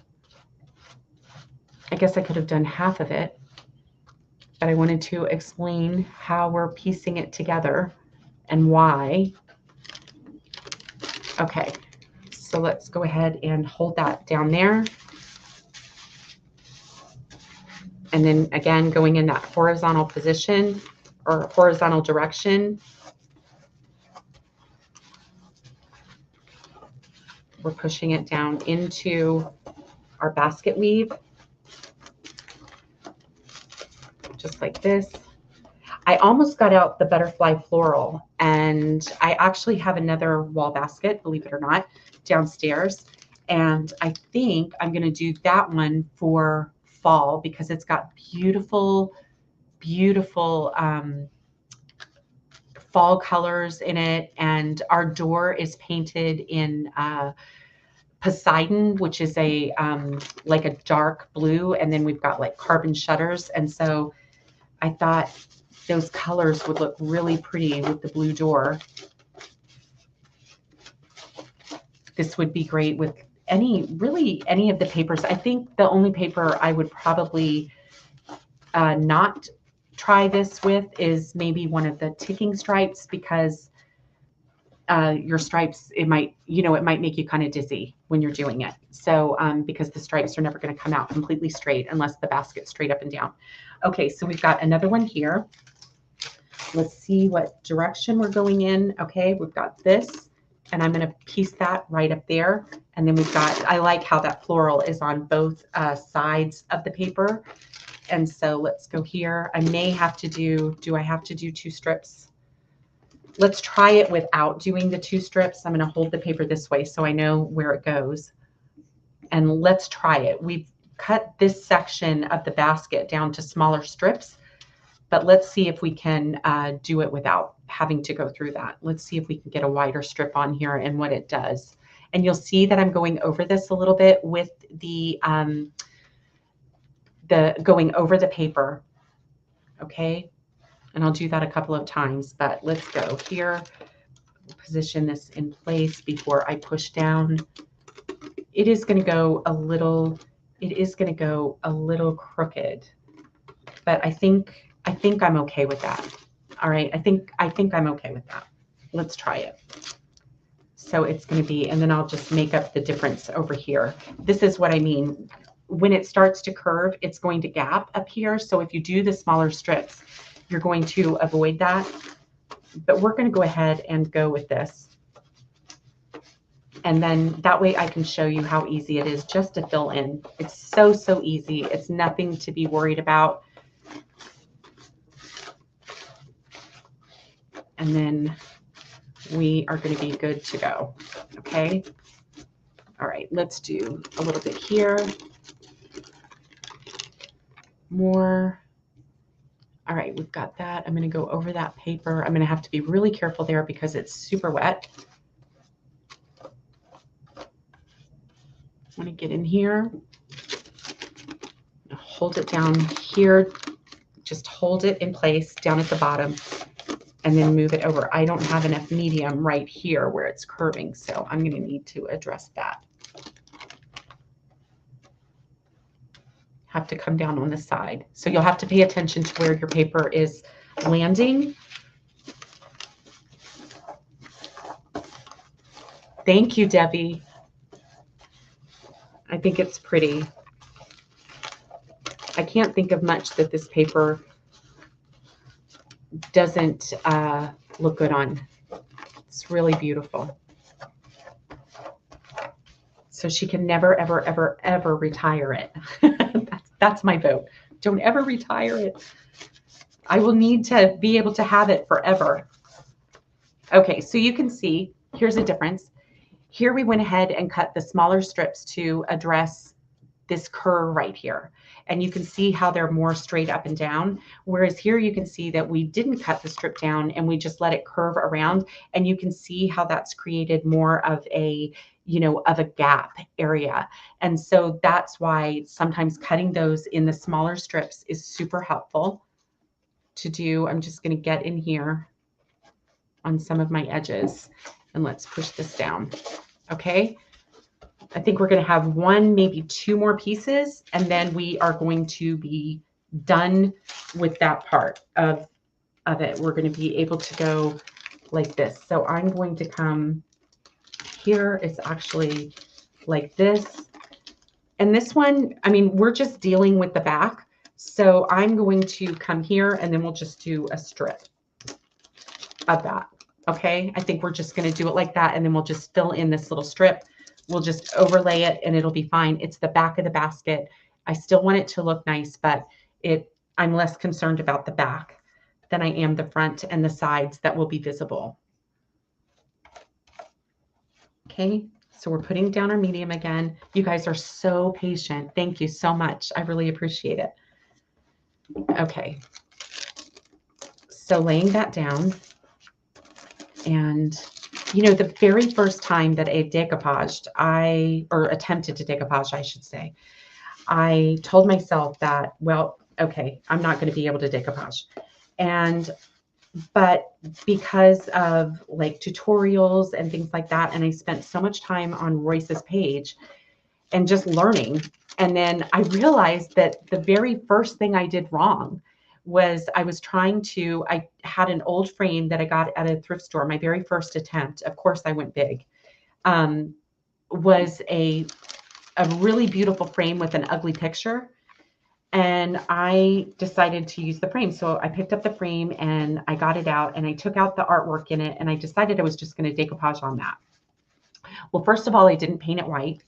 I guess I could have done half of it, but I wanted to explain how we're piecing it together and why. Okay, so let's go ahead and hold that down there. And then again, going in that horizontal position or horizontal direction. We're pushing it down into our basket weave, just like this. I almost got out the butterfly floral, and I actually have another wall basket, believe it or not, downstairs. And I think I'm going to do that one for fall because it's got beautiful, beautiful fall colors in it. And our door is painted in Poseidon, which is a like a dark blue, and then we've got like carbon shutters. And so I thought those colors would look really pretty with the blue door. This would be great with really any of the papers. I think the only paper I would probably not try this with is maybe one of the ticking stripes, because your stripes, it might make you kind of dizzy when you're doing it. So because the stripes are never going to come out completely straight unless the basket's straight up and down. Okay, so we've got another one here. Let's see what direction we're going in. Okay, we've got this, and I'm going to piece that right up there. And then we've got, I like how that floral is on both sides of the paper. And so let's go here. I may have to do I have to do 2 strips? Let's try it without doing the 2 strips. I'm going to hold the paper this way so I know where it goes. And let's try it. We've cut this section of the basket down to smaller strips, but let's see if we can do it without having to go through that. Let's see if we can get a wider strip on here and what it does. And you'll see that I'm going over this a little bit with the going over the paper. Okay. And I'll do that a couple of times, but let's go here. Position this in place before I push down. It is going to go a little crooked, but I think I'm okay with that. All right. I think I'm okay with that. Let's try it. So it's going to be, and then I'll just make up the difference over here. This is what I mean. When it starts to curve, it's going to gap up here. So if you do the smaller strips, you're going to avoid that. But we're going to go ahead and go with this. And then that way I can show you how easy it is just to fill in. It's so, so easy. It's nothing to be worried about. And then we are going to be good to go. Okay. All right. Let's do a little bit here. More. All right, we've got that. I'm going to go over that paper. I'm going to have to be really careful there because it's super wet. I want to get in here. Hold it down here. Just hold it in place down at the bottom and then move it over. I don't have enough medium right here where it's curving, so I'm going to need to address that. Have to come down on the side. So you'll have to pay attention to where your paper is landing. Thank you, Debbie. I think it's pretty. I can't think of much that this paper doesn't look good on. It's really beautiful. So she can never, ever, ever, ever retire it. That's my vote. Don't ever retire it. I will need to be able to have it forever. Okay, so you can see, here's a difference. Here we went ahead and cut the smaller strips to address this curve right here. And you can see how they're more straight up and down. Whereas here you can see that we didn't cut the strip down and we just let it curve around. And you can see how that's created more of a, of a gap area. And so that's why sometimes cutting those in the smaller strips is super helpful to do. I'm just going to get in here on some of my edges and let's push this down. Okay. I think we're going to have one, maybe two more pieces, and then we are going to be done with that part of it. We're going to be able to go like this. So I'm going to come here. It's actually like this. And this one, I mean, we're just dealing with the back. So I'm going to come here and then we'll just do a strip of that. Okay. I think we're just going to do it like that. And then we'll just fill in this little strip. We'll just overlay it and it'll be fine. It's the back of the basket. I still want it to look nice, but I'm less concerned about the back than I am the front and the sides that will be visible. Okay, so we're putting down our medium again. You guys are so patient. Thank you so much. I really appreciate it. Okay, so laying that down, and the very first time that I decoupaged, or attempted to decoupage, I should say, I told myself that, well, okay, I'm not going to be able to decoupage. But because of like tutorials and things like that, and I spent so much time on Royce's page and just learning. And then I realized that the very first thing I did wrong was I had an old frame that I got at a thrift store. My very first attempt, of course I went big, was a really beautiful frame with an ugly picture. And I decided to use the frame. So I picked up the frame and I got it out and I took out the artwork in it. And I decided I was just going to decoupage on that. Well, first of all, I didn't paint it white.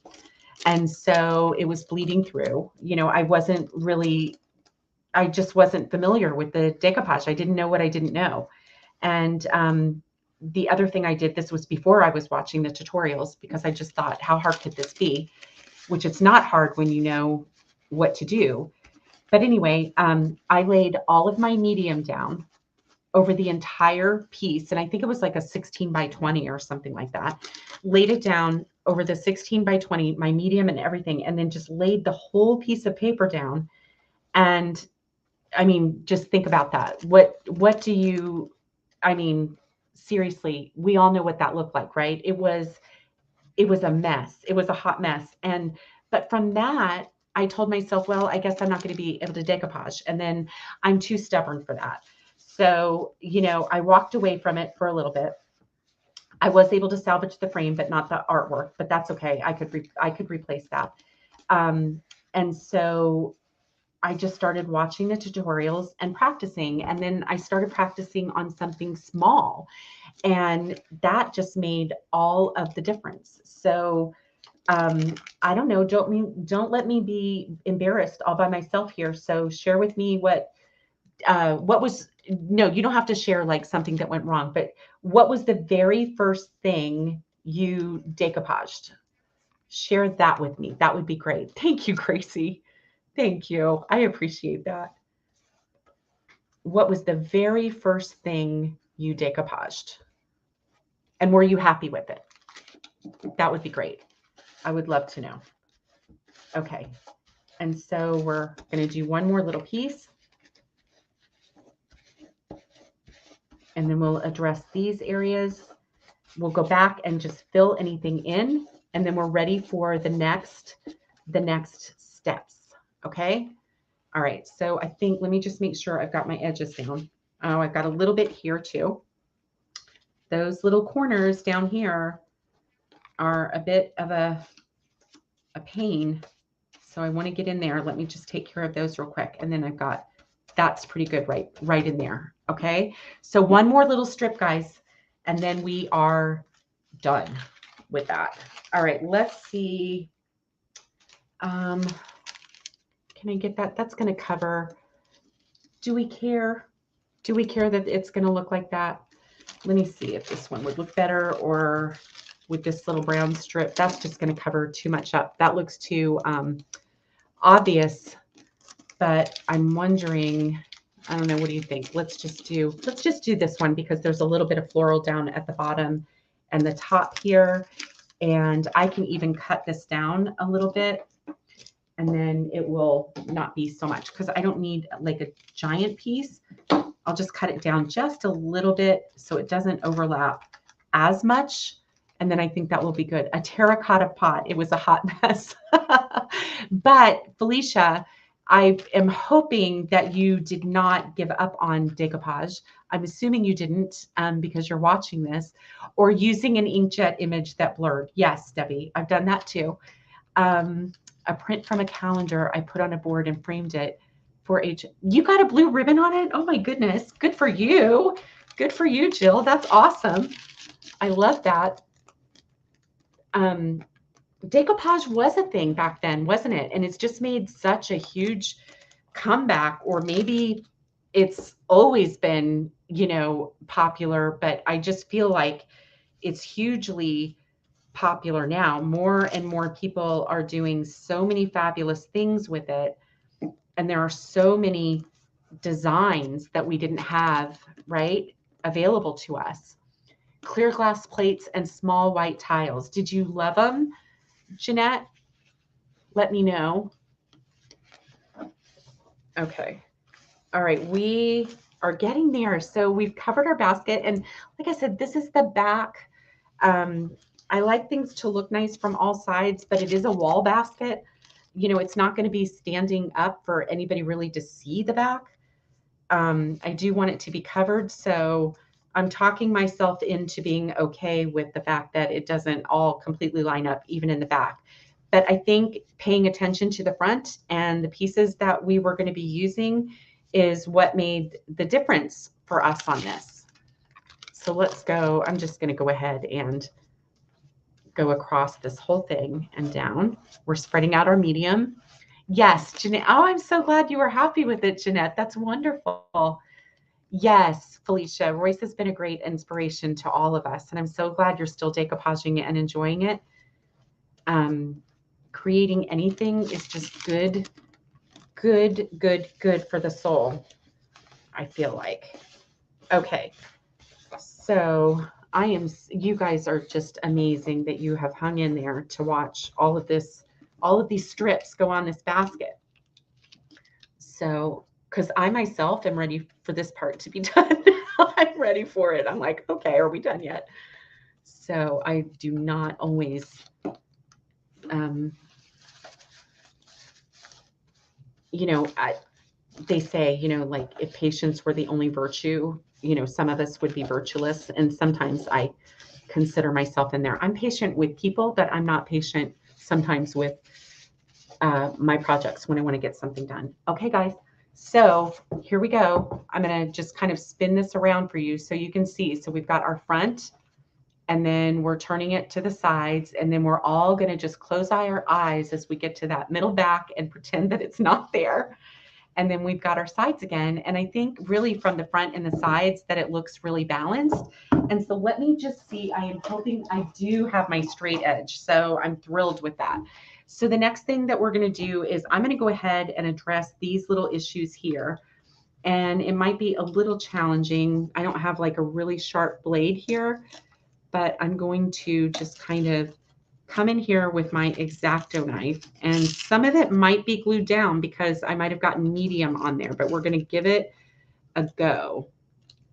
And so it was bleeding through. I just wasn't familiar with the decoupage. I didn't know what I didn't know. And the other thing I did, this was before I was watching the tutorials, because I just thought, how hard could this be? Which it's not hard when you know what to do. But anyway, I laid all of my medium down over the entire piece. And I think it was like a 16 by 20 or something like that. Laid it down over the 16 by 20, my medium and everything, and then just laid the whole piece of paper down. And I mean, just think about that. What do you, I mean, seriously, we all know what that looked like, right? It was a mess. It was a hot mess. But from that, I told myself, well, I guess I'm not going to be able to decoupage. And then I'm too stubborn for that. So, I walked away from it for a little bit. I was able to salvage the frame, but not the artwork, but that's okay. I could replace that. And so I just started watching the tutorials and practicing. And then I started practicing on something small, and that just made all of the difference. So I don't know. Don't let me be embarrassed all by myself here. So share with me what was, no, you don't have to share like something that went wrong, but what was the very first thing you decoupaged? Share that with me. That would be great. Thank you, Gracie. Thank you. I appreciate that. What was the very first thing you decoupaged? And were you happy with it? That would be great. I would love to know. Okay. And so we're going to do one more little piece. And then we'll address these areas. We'll go back and just fill anything in. And then we're ready for the next steps. Okay. All right. So I think, let me just make sure I've got my edges down. Oh, I've got a little bit here too. Those little corners down here are a bit of a pain. So I want to get in there. Let me just take care of those real quick. And then I've got That's pretty good right in there. Okay. So one more little strip, guys, and then we are done with that. All right, let's see. Can I get that? That's going to cover. Do we care? Do we care that it's going to look like that? Let me see if this one would look better, or with this little brown strip. That's just going to cover too much up. That looks too obvious, but I'm wondering, I don't know, what do you think? Let's just do this one because there's a little bit of floral down at the bottom and the top here. And I can even cut this down a little bit, and then it will not be so much because I don't need like a giant piece. I'll just cut it down just a little bit so it doesn't overlap as much. And then I think that will be good. A terracotta pot. It was a hot mess. But Felicia, I am hoping that you did not give up on decoupage. I'm assuming you didn't because you're watching this, or using an inkjet image that blurred. Yes, Debbie, I've done that too. A print from a calendar I put on a board and framed it for age. You got a blue ribbon on it? Oh my goodness. Good for you. Good for you, Jill. That's awesome. I love that. Decoupage was a thing back then, wasn't it? And it's just made such a huge comeback, or maybe it's always been, you know, popular, but I just feel like it's hugely popular now. More and more people are doing so many fabulous things with it. And there are so many designs that we didn't have, right, available to us. Clear glass plates and small white tiles. Did you love them, Jeanette? Let me know. Okay. All right. We are getting there. So we've covered our basket. And like I said, this is the back. I like things to look nice from all sides, but it is a wall basket. You know, it's not going to be standing up for anybody really to see the back. I do want it to be covered. So I'm talking myself into being okay with the fact that it doesn't all completely line up, even in the back. But I think paying attention to the front and the pieces that we were going to be using is what made the difference for us on this. So let's go. I'm just going to go ahead and go across this whole thing and down. We're spreading out our medium. Yes, Jeanette. Oh, I'm so glad you were happy with it, Jeanette. That's wonderful. Yes, Felicia. Royce has been a great inspiration to all of us, and I'm so glad you're still decoupaging it and enjoying it. Creating anything is just good for the soul, I feel like. Okay, so you guys are just amazing that you have hung in there to watch all of these strips go on this basket. So, because I myself am ready for this part to be done. I'm ready for it. I'm like, okay, are we done yet? So I do not always, you know, they say, you know, like if patience were the only virtue, you know, some of us would be virtueless. And sometimes I consider myself in there. I'm patient with people, but I'm not patient sometimes with my projects when I want to get something done. Okay, guys. So here we go. I'm going to just kind of spin this around for you so you can see. So we've got our front, and then we're turning it to the sides, and then we're all going to just close our eyes as we get to that middle back and pretend that it's not there. And then we've got our sides again. And I think really from the front and the sides that it looks really balanced. And so let me just see, I am hoping I do have my straight edge. So I'm thrilled with that. So the next thing that we're going to do is I'm going to go ahead and address these little issues here. And it might be a little challenging. I don't have like a really sharp blade here, but I'm going to just kind of come in here with my X-Acto knife, and some of it might be glued down because I might have gotten medium on there, but we're going to give it a go.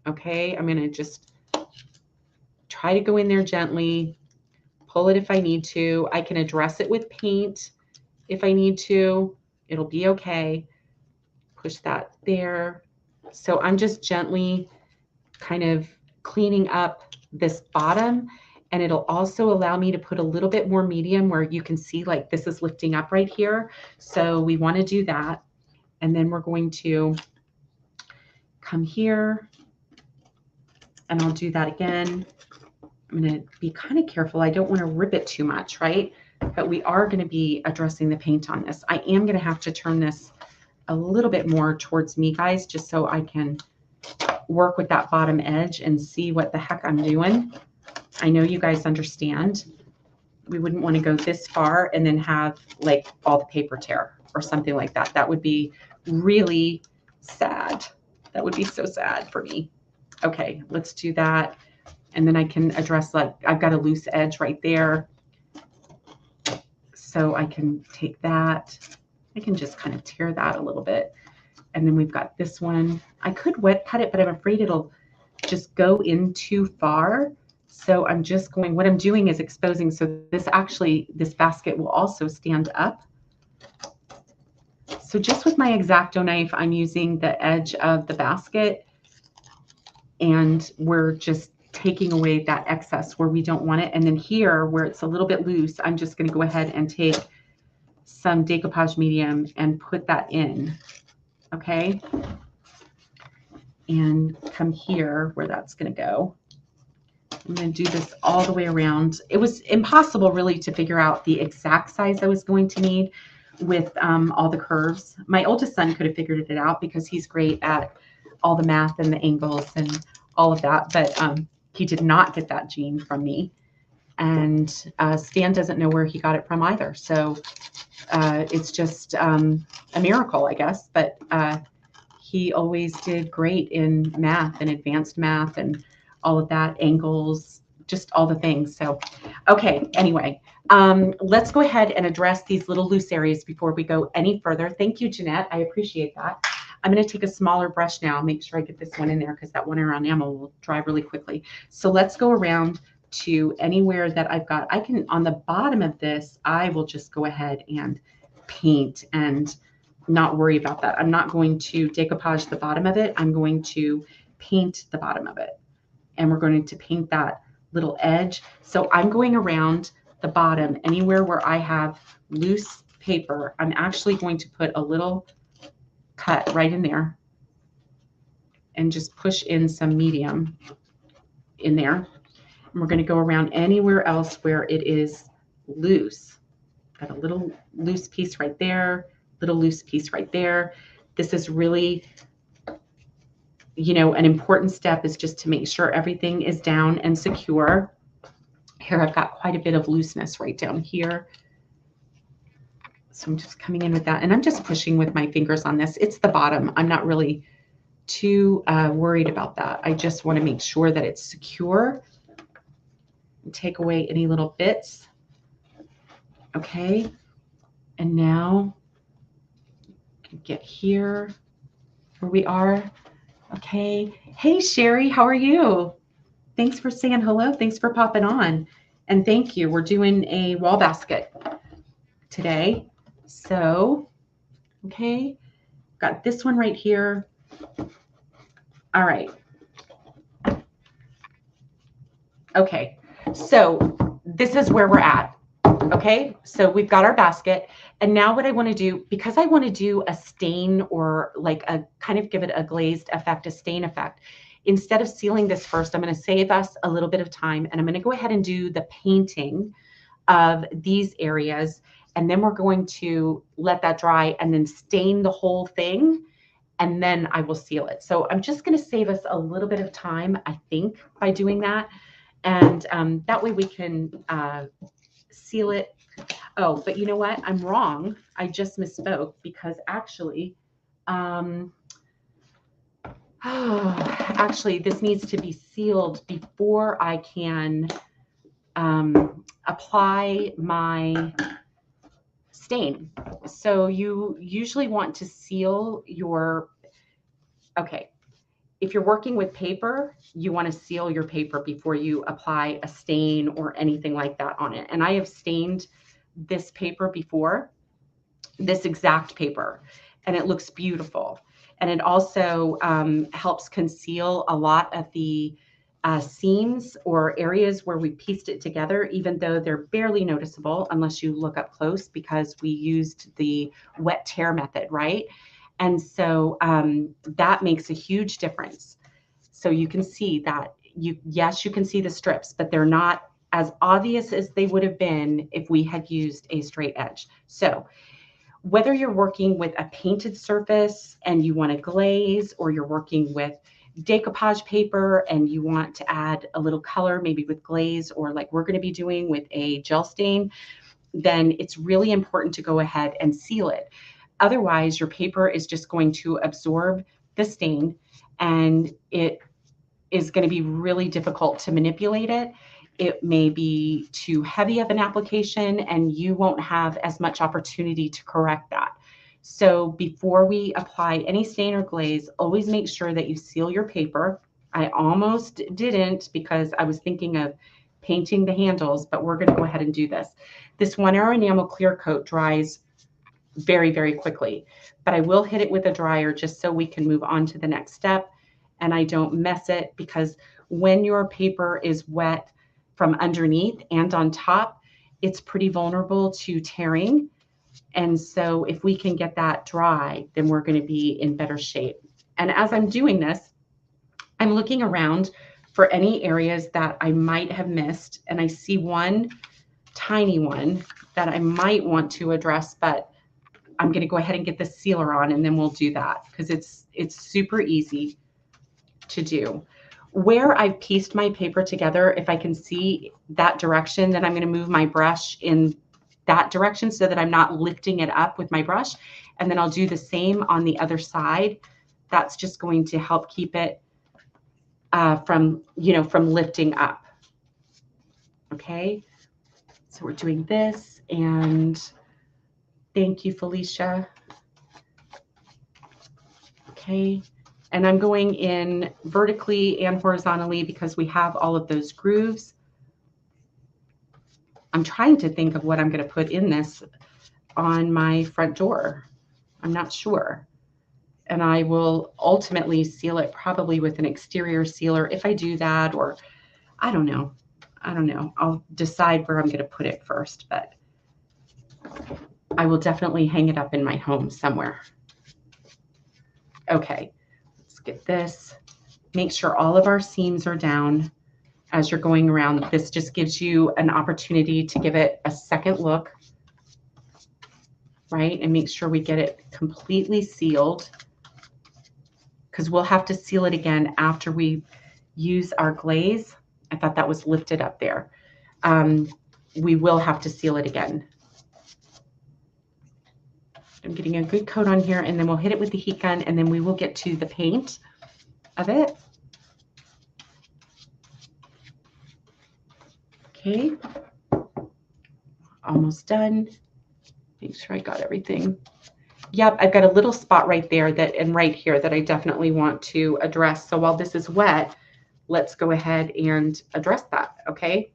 Okay, I'm going to just try to go in there gently, pull it if I need to. I can address it with paint if I need to. It'll be okay. Push that there. So I'm just gently kind of cleaning up this bottom. And it'll also allow me to put a little bit more medium where you can see like this is lifting up right here. So we want to do that. And then we're going to come here and I'll do that again. I'm going to be kind of careful. I don't want to rip it too much, right? But we are going to be addressing the paint on this. I am going to have to turn this a little bit more towards me, guys, just so I can work with that bottom edge and see what the heck I'm doing. I know you guys understand. We wouldn't want to go this far and then have like all the paper tear or something like that. That would be really sad. That would be so sad for me. Okay, let's do that. And then I can address, like, I've got a loose edge right there. So I can take that. I can just kind of tear that a little bit. And then we've got this one. I could wet cut it, but I'm afraid it'll just go in too far. So I'm just going, what I'm doing is exposing. So this basket will also stand up. So just with my X-Acto knife, I'm using the edge of the basket, and we're just taking away that excess where we don't want it. And then here where it's a little bit loose, I'm just going to go ahead and take some decoupage medium and put that in. Okay. And come here where that's going to go. I'm going to do this all the way around. It was impossible really to figure out the exact size I was going to need with all the curves. My oldest son could have figured it out because he's great at all the math and the angles and all of that. But he did not get that gene from me. And Stan doesn't know where he got it from either. So it's just a miracle, I guess. But he always did great in math and advanced math and all of that, angles, just all the things. So, okay, anyway, let's go ahead and address these little loose areas before we go any further. Thank you, Jeanette. I appreciate that. I'm going to take a smaller brush now, make sure I get this one in there because that one around enamel will dry really quickly. So let's go around to anywhere that I've got. I can, on the bottom of this, I will just go ahead and paint and not worry about that. I'm not going to decoupage the bottom of it. I'm going to paint the bottom of it. And we're going to paint that little edge. So I'm going around the bottom, anywhere where I have loose paper, I'm actually going to put a little cut right in there and just push in some medium in there. And we're going to go around anywhere else where it is loose. Got a little loose piece right there, little loose piece right there. This is really, you know, an important step is just to make sure everything is down and secure. Here I've got quite a bit of looseness right down here. So I'm just coming in with that, and I'm just pushing with my fingers on this. It's the bottom. I'm not really too worried about that. I just want to make sure that it's secure and take away any little bits. Okay. And now get here where we are. Okay. Hey, Sherry, how are you? Thanks for saying hello. Thanks for popping on. And thank you. We're doing a wall basket today. So, okay, got this one right here. All right. Okay, so this is where we're at. Okay, so we've got our basket. And now what I want to do, because I want to do a stain or like a kind of give it a glazed effect, a stain effect, instead of sealing this first, I'm going to save us a little bit of time, and I'm going to go ahead and do the painting of these areas. And then we're going to let that dry and then stain the whole thing. And then I will seal it. So I'm just going to save us a little bit of time, I think, by doing that. And that way we can seal it. Oh, but you know what? I'm wrong. I just misspoke because actually, actually this needs to be sealed before I can apply my stain. So you usually want to seal your, okay, if you're working with paper, you want to seal your paper before you apply a stain or anything like that on it. And I have stained this paper before, this exact paper, and it looks beautiful. And it also helps conceal a lot of the seams or areas where we pieced it together, even though they're barely noticeable unless you look up close because we used the wet tear method, right? And so that makes a huge difference. So you can see that yes, you can see the strips, but they're not as obvious as they would have been if we had used a straight edge. So whether you're working with a painted surface and you want to glaze, or you're working with decoupage paper and you want to add a little color, maybe with glaze, or like we're going to be doing with a gel stain, then it's really important to go ahead and seal it. Otherwise, your paper is just going to absorb the stain, and it is going to be really difficult to manipulate it. It may be too heavy of an application, and you won't have as much opportunity to correct that. So before we apply any stain or glaze, always make sure that you seal your paper. I almost didn't because I was thinking of painting the handles, but we're going to go ahead and do this. This 1 hour enamel clear coat dries very, very quickly, but I will hit it with a dryer just so we can move on to the next step and I don't mess it, because when your paper is wet from underneath and on top, it's pretty vulnerable to tearing. And so if we can get that dry, then we're going to be in better shape. And as I'm doing this, I'm looking around for any areas that I might have missed. And I see one tiny one that I might want to address, but I'm going to go ahead and get the sealer on, and then we'll do that because it's super easy to do. Where I've pieced my paper together, if I can see that direction, then I'm going to move my brush in that direction so that I'm not lifting it up with my brush. And then I'll do the same on the other side. That's just going to help keep it from lifting up. Okay. So we're doing this, and thank you, Felicia. Okay. And I'm going in vertically and horizontally because we have all of those grooves. I'm trying to think of what I'm going to put in this on my front door. I'm not sure. And I will ultimately seal it probably with an exterior sealer if I do that, or I don't know. I'll decide where I'm going to put it first, but I will definitely hang it up in my home somewhere. Okay, let's get this. Make sure all of our seams are down as you're going around. This just gives you an opportunity to give it a second look, right? And make sure we get it completely sealed, because we'll have to seal it again after we use our glaze. I thought that was lifted up there. We will have to seal it again. I'm getting a good coat on here, and then we'll hit it with the heat gun, and then we will get to the paint of it. Okay, almost done. Make sure I got everything. Yep, I've got a little spot right there and right here that I definitely want to address. So while this is wet, let's go ahead and address that, okay?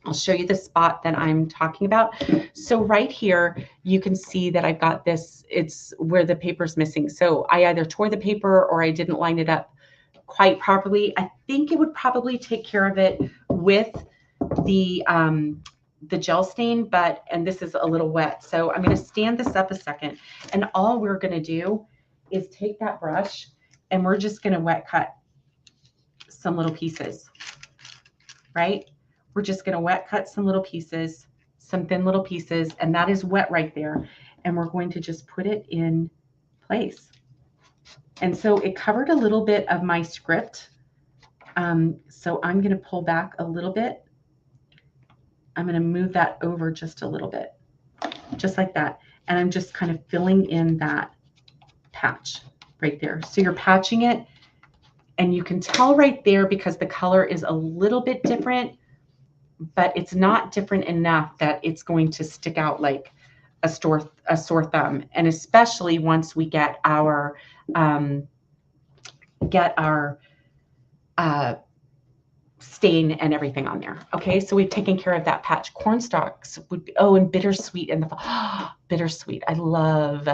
I'll show you the spot that I'm talking about. So right here, you can see that I've got this, it's where the paper's missing. So I either tore the paper or I didn't line it up quite properly. I think it would probably take care of it with the gel stain, and this is a little wet. So I'm going to stand this up a second, and all we're going to do is take that brush and we're just going to wet cut some little pieces, right? We're just going to wet cut some little pieces, some thin little pieces, and that is wet right there. And we're going to just put it in place. And so it covered a little bit of my script. So I'm going to pull back a little bit. I'm going to move that over just a little bit, just like that. And I'm just kind of filling in that patch right there. So you're patching it, and you can tell right there because the color is a little bit different, but it's not different enough that it's going to stick out like a sore thumb. And especially once we get our stain and everything on there. Okay, so we've taken care of that patch. Cornstalks would be, oh, and bittersweet in the fall. Bittersweet. I love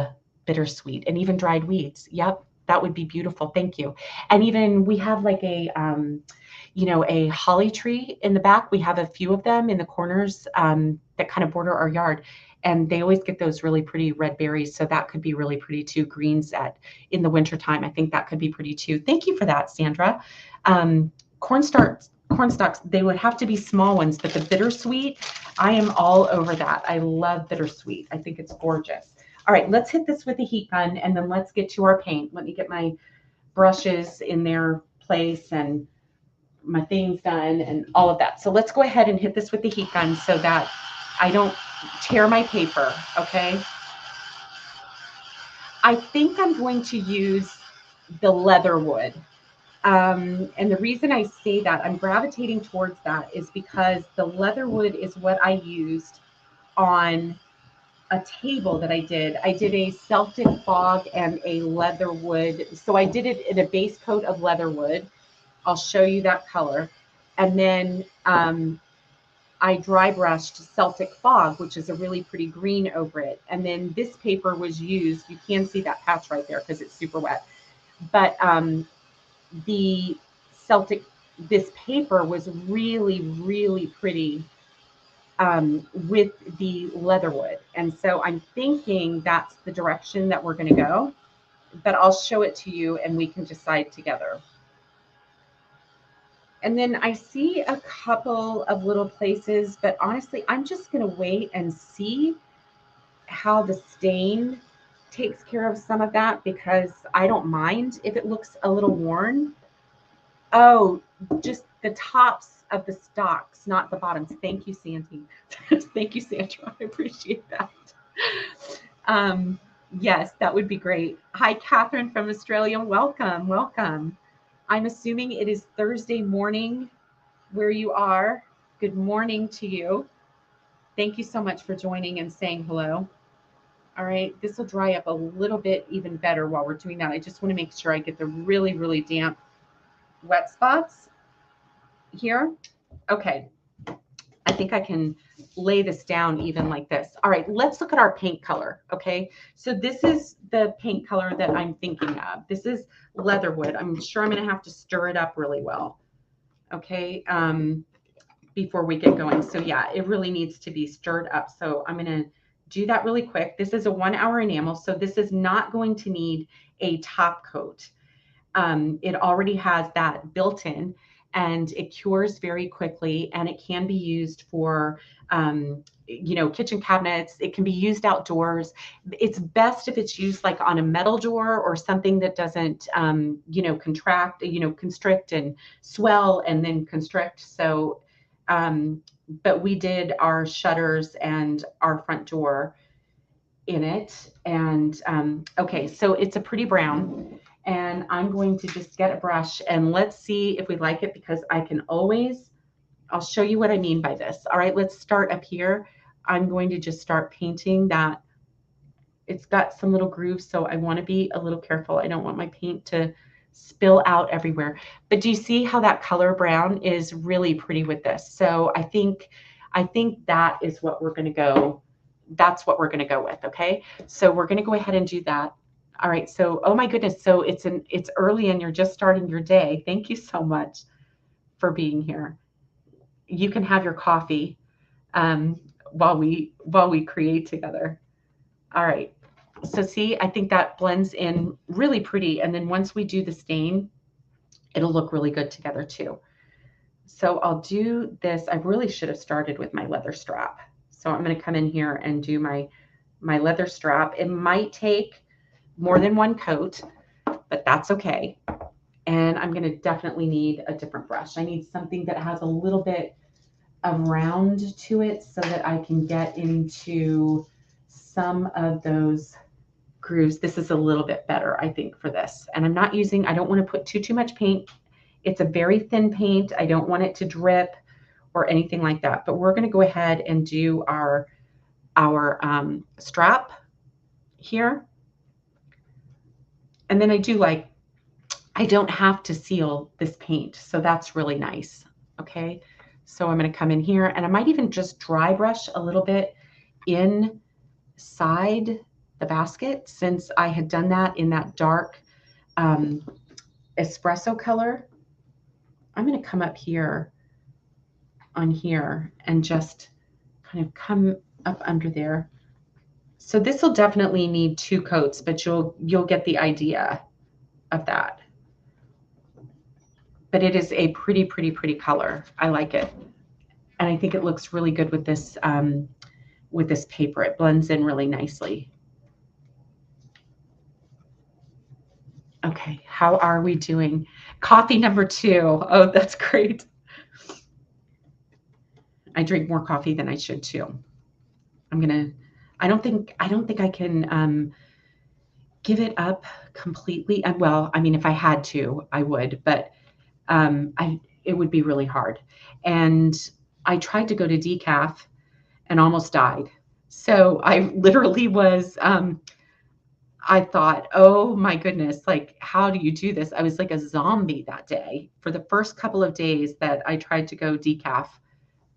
bittersweet, and even dried weeds. Yep, that would be beautiful. Thank you. And even we have like a holly tree in the back. We have a few of them in the corners that kind of border our yard. and they always get those really pretty red berries. So that could be really pretty too. Greens in the wintertime. I think that could be pretty too. Thank you for that, Sandra. Corn stalks, they would have to be small ones, but the bittersweet, I am all over that. I love bittersweet. I think it's gorgeous. All right, let's hit this with a heat gun, and then let's get to our paint. Let me get my brushes in their place and my things done and all of that. So let's go ahead and hit this with the heat gun so that I don't tear my paper, okay? I think I'm going to use the leather wood. And the reason I say that, I'm gravitating towards that, is because the leather wood is what I used on a table that I did. I did a Celtic fog and a leather wood. So I did it in a base coat of leather wood. I'll show you that color. And then I dry brushed Celtic fog, which is a really pretty green over it. And then this paper was used. You can see that patch right there because it's super wet. But the Celtic, this paper was really, really pretty with the leatherwood. And so I'm thinking that's the direction that we're going to go, but I'll show it to you and we can decide together. And then I see a couple of little places, but honestly, I'm just going to wait and see how the stain takes care of some of that, because I don't mind if it looks a little worn. Oh, just the tops of the stalks, not the bottoms. Thank you, Sandy. Thank you, Sandra. I appreciate that. Yes, that would be great. Hi, Catherine from Australia. Welcome, welcome. I'm assuming it is Thursday morning where you are. Good morning to you. Thank you so much for joining and saying hello. All right, this will dry up a little bit even better while we're doing that. I just want to make sure I get the really, really damp wet spots here. Okay, I think I can lay this down even like this. All right, let's look at our paint color, okay? So this is the paint color that I'm thinking of. This is leatherwood. I'm sure I'm gonna have to stir it up really well, okay, before we get going. So yeah, it really needs to be stirred up. So I'm gonna do that really quick. This is a 1 hour enamel, so this is not going to need a top coat. It already has that built in, and it cures very quickly, and it can be used for kitchen cabinets. It can be used outdoors. It's best if it's used like on a metal door or something that doesn't constrict and swell and then constrict. So but we did our shutters and our front door in it. And okay, so it's a pretty brown. And I'm going to just get a brush and let's see if we like it, because I'll show you what I mean by this. All right, let's start up here. I'm going to just start painting that. It's got some little grooves, so I want to be a little careful. I don't want my paint to spill out everywhere. But do you see how that color brown is really pretty with this? So I think that is what we're going to go. That's what we're going to go with. Okay, so we're going to go ahead and do that. All right, so oh my goodness, so it's early and you're just starting your day. Thank you so much for being here. You can have your coffee while we create together. All right, so see, I think that blends in really pretty, and then once we do the stain, it'll look really good together too. So I'll do this. I really should have started with my leather strap. So I'm going to come in here and do my leather strap. It might take more than one coat, but that's okay. And I'm going to definitely need a different brush. I need something that has a little bit of round to it so that I can get into some of those grooves. This is a little bit better, I think, for this. And I don't want to put too much paint. It's a very thin paint. I don't want it to drip or anything like that. But we're going to go ahead and do our strap here. And then I don't have to seal this paint. So that's really nice. Okay. So I'm going to come in here and I might even just dry brush a little bit inside the basket, since I had done that in that dark espresso color. I'm going to come up here on here and just kind of come up under there. So this will definitely need 2 coats, but you'll get the idea of that. But it is a pretty, pretty, pretty color. I like it. And I think it looks really good with this paper. It blends in really nicely. Okay, how are we doing? Coffee number 2. Oh, that's great. I drink more coffee than I should too. I don't think I can give it up completely. Well, I mean, if I had to, I would, but it would be really hard. And I tried to go to decaf and almost died. So I literally was, I thought, oh my goodness, like, how do you do this? I was like a zombie that day. For the first couple of days that I tried to go decaf,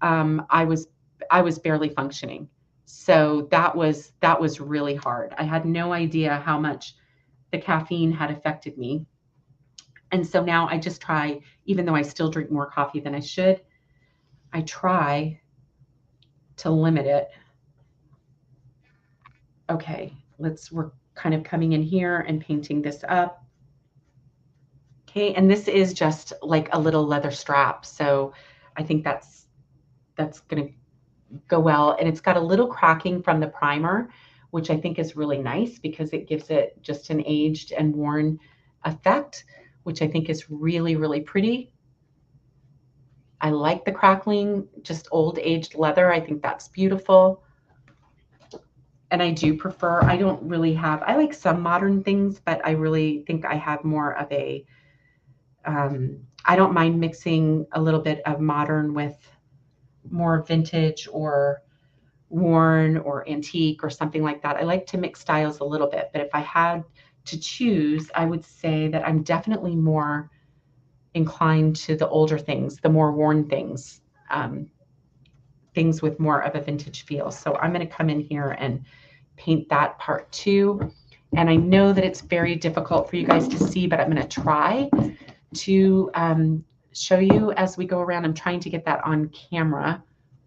I was barely functioning. So that was really hard. I had no idea how much the caffeine had affected me. And so now I just try, even though I still drink more coffee than I should, I try to limit it. Okay, we're kind of coming in here and painting this up. Okay, and this is just like a little leather strap. So I think that's going to go well. And it's got a little cracking from the primer, which I think is really nice because it gives it just an aged and worn effect, which I think is really, really pretty. I like the crackling, just old aged leather. I think that's beautiful. And I do prefer, I don't really have, I like some modern things, but I really think I have more of a, I don't mind mixing a little bit of modern with more vintage or worn or antique or something like that. I like to mix styles a little bit, but if I had to choose, I would say that I'm definitely more inclined to the older things, the more worn things, things with more of a vintage feel. So I'm going to come in here and paint that part too. And I know that it's very difficult for you guys to see, but I'm going to try to show you as we go around. I'm trying to get that on camera.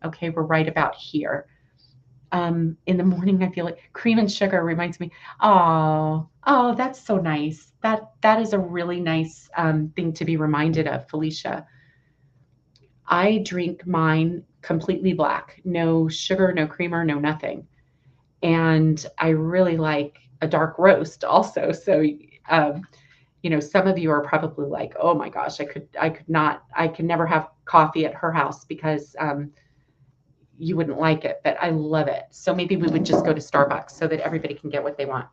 Okay, we're right about here. In the morning, I feel like cream and sugar reminds me, oh, that's so nice. That is a really nice thing to be reminded of, Felicia. I drink mine completely black, no sugar, no creamer, no nothing. And I really like a dark roast also. So, some of you are probably like, oh my gosh, I could never have coffee at her house because you wouldn't like it, but I love it. So maybe we would just go to Starbucks so that everybody can get what they want.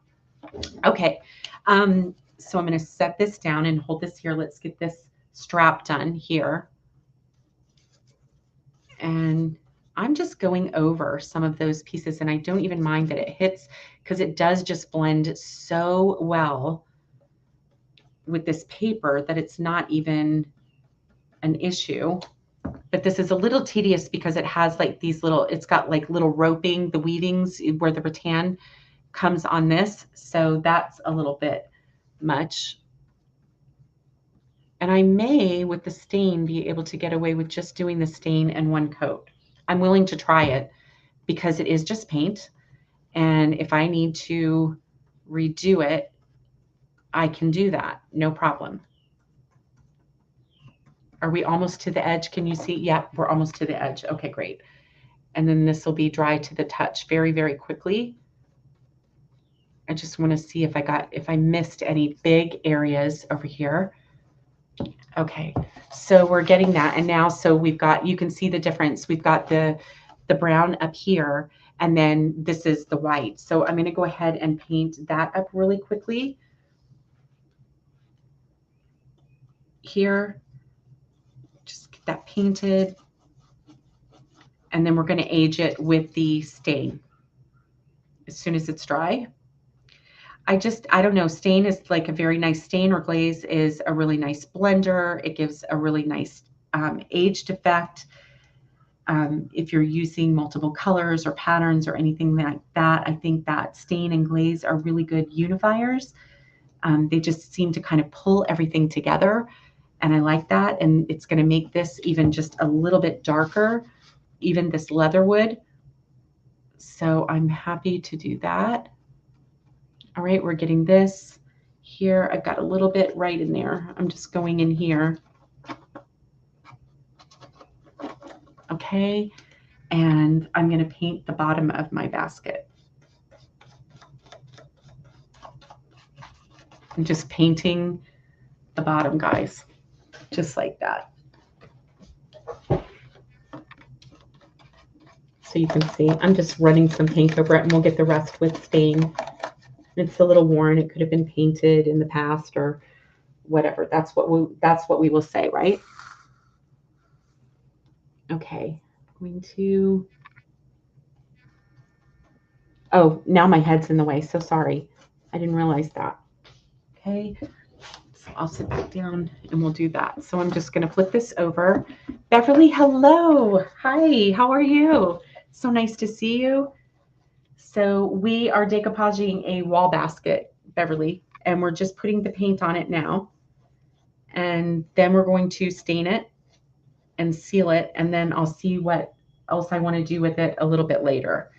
Okay. So I'm going to set this down and hold this here. Let's get this strap done here. And I'm just going over some of those pieces, and I don't even mind that it hits because it does just blend so well with this paper that it's not even an issue. But this is a little tedious because it has like these little, it's got like little roping, the weavings where the rattan comes on this. So that's a little bit much. And I may, with the stain, be able to get away with just doing the stain and one coat. I'm willing to try it because it is just paint. And if I need to redo it, I can do that. No problem. Are we almost to the edge? Can you see? Yeah, we're almost to the edge. Okay, great. And then this will be dry to the touch very, very quickly. I just want to see if I missed any big areas over here. Okay, so we're getting that. And now, so we've got, you can see the difference. We've got the brown up here, and then this is the white. So I'm going to go ahead and paint that up really quickly here. Just get that painted. And then we're going to age it with the stain as soon as it's dry. I don't know, stain is like a very nice stain, or glaze is a really nice blender. It gives a really nice aged effect. If you're using multiple colors or patterns or anything like that, I think that stain and glaze are really good unifiers. They just seem to kind of pull everything together, and I like that. And it's going to make this even just a little bit darker, even this leather wood. So I'm happy to do that. All right, we're getting this here. I've got a little bit right in there. I'm just going in here. Okay, and I'm going to paint the bottom of my basket. I'm just painting the bottom, guys, just like that. So you can see I'm just running some paint over it, and we'll get the rest with stain. It's a little worn. It could have been painted in the past or whatever. That's what we will say, right? Okay, I'm going to. Oh, now my head's in the way. So sorry. I didn't realize that. Okay, so I'll sit back down and we'll do that. So I'm just going to flip this over. Beverly, hello. Hi, how are you? So nice to see you. So we are decoupaging a wall basket, Beverly, and we're just putting the paint on it now. And then we're going to stain it and seal it. And then I'll see what else I want to do with it a little bit later.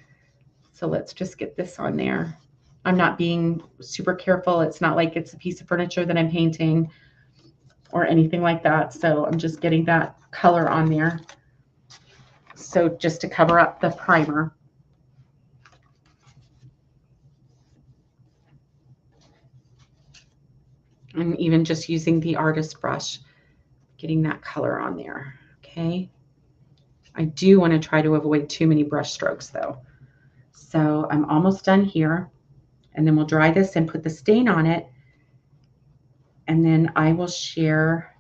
So let's just get this on there. I'm not being super careful. It's not like it's a piece of furniture that I'm painting or anything like that. So I'm just getting that color on there. So just to cover up the primer. And even just using the artist brush, getting that color on there. Okay. I do want to try to avoid too many brush strokes though. So I'm almost done here, and then we'll dry this and put the stain on it. And then I will share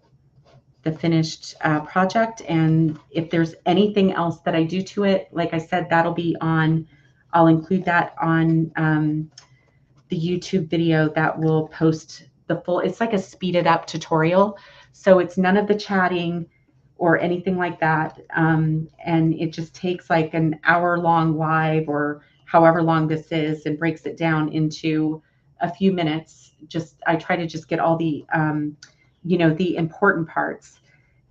the finished project. And if there's anything else that I do to it, like I said, that'll be on, I'll include that on the YouTube video that will post the full, it's like a speeded up tutorial. So it's none of the chatting or anything like that. And it just takes like an hour-long live or however long this is and breaks it down into a few minutes. Just, I try to just get all the, you know, the important parts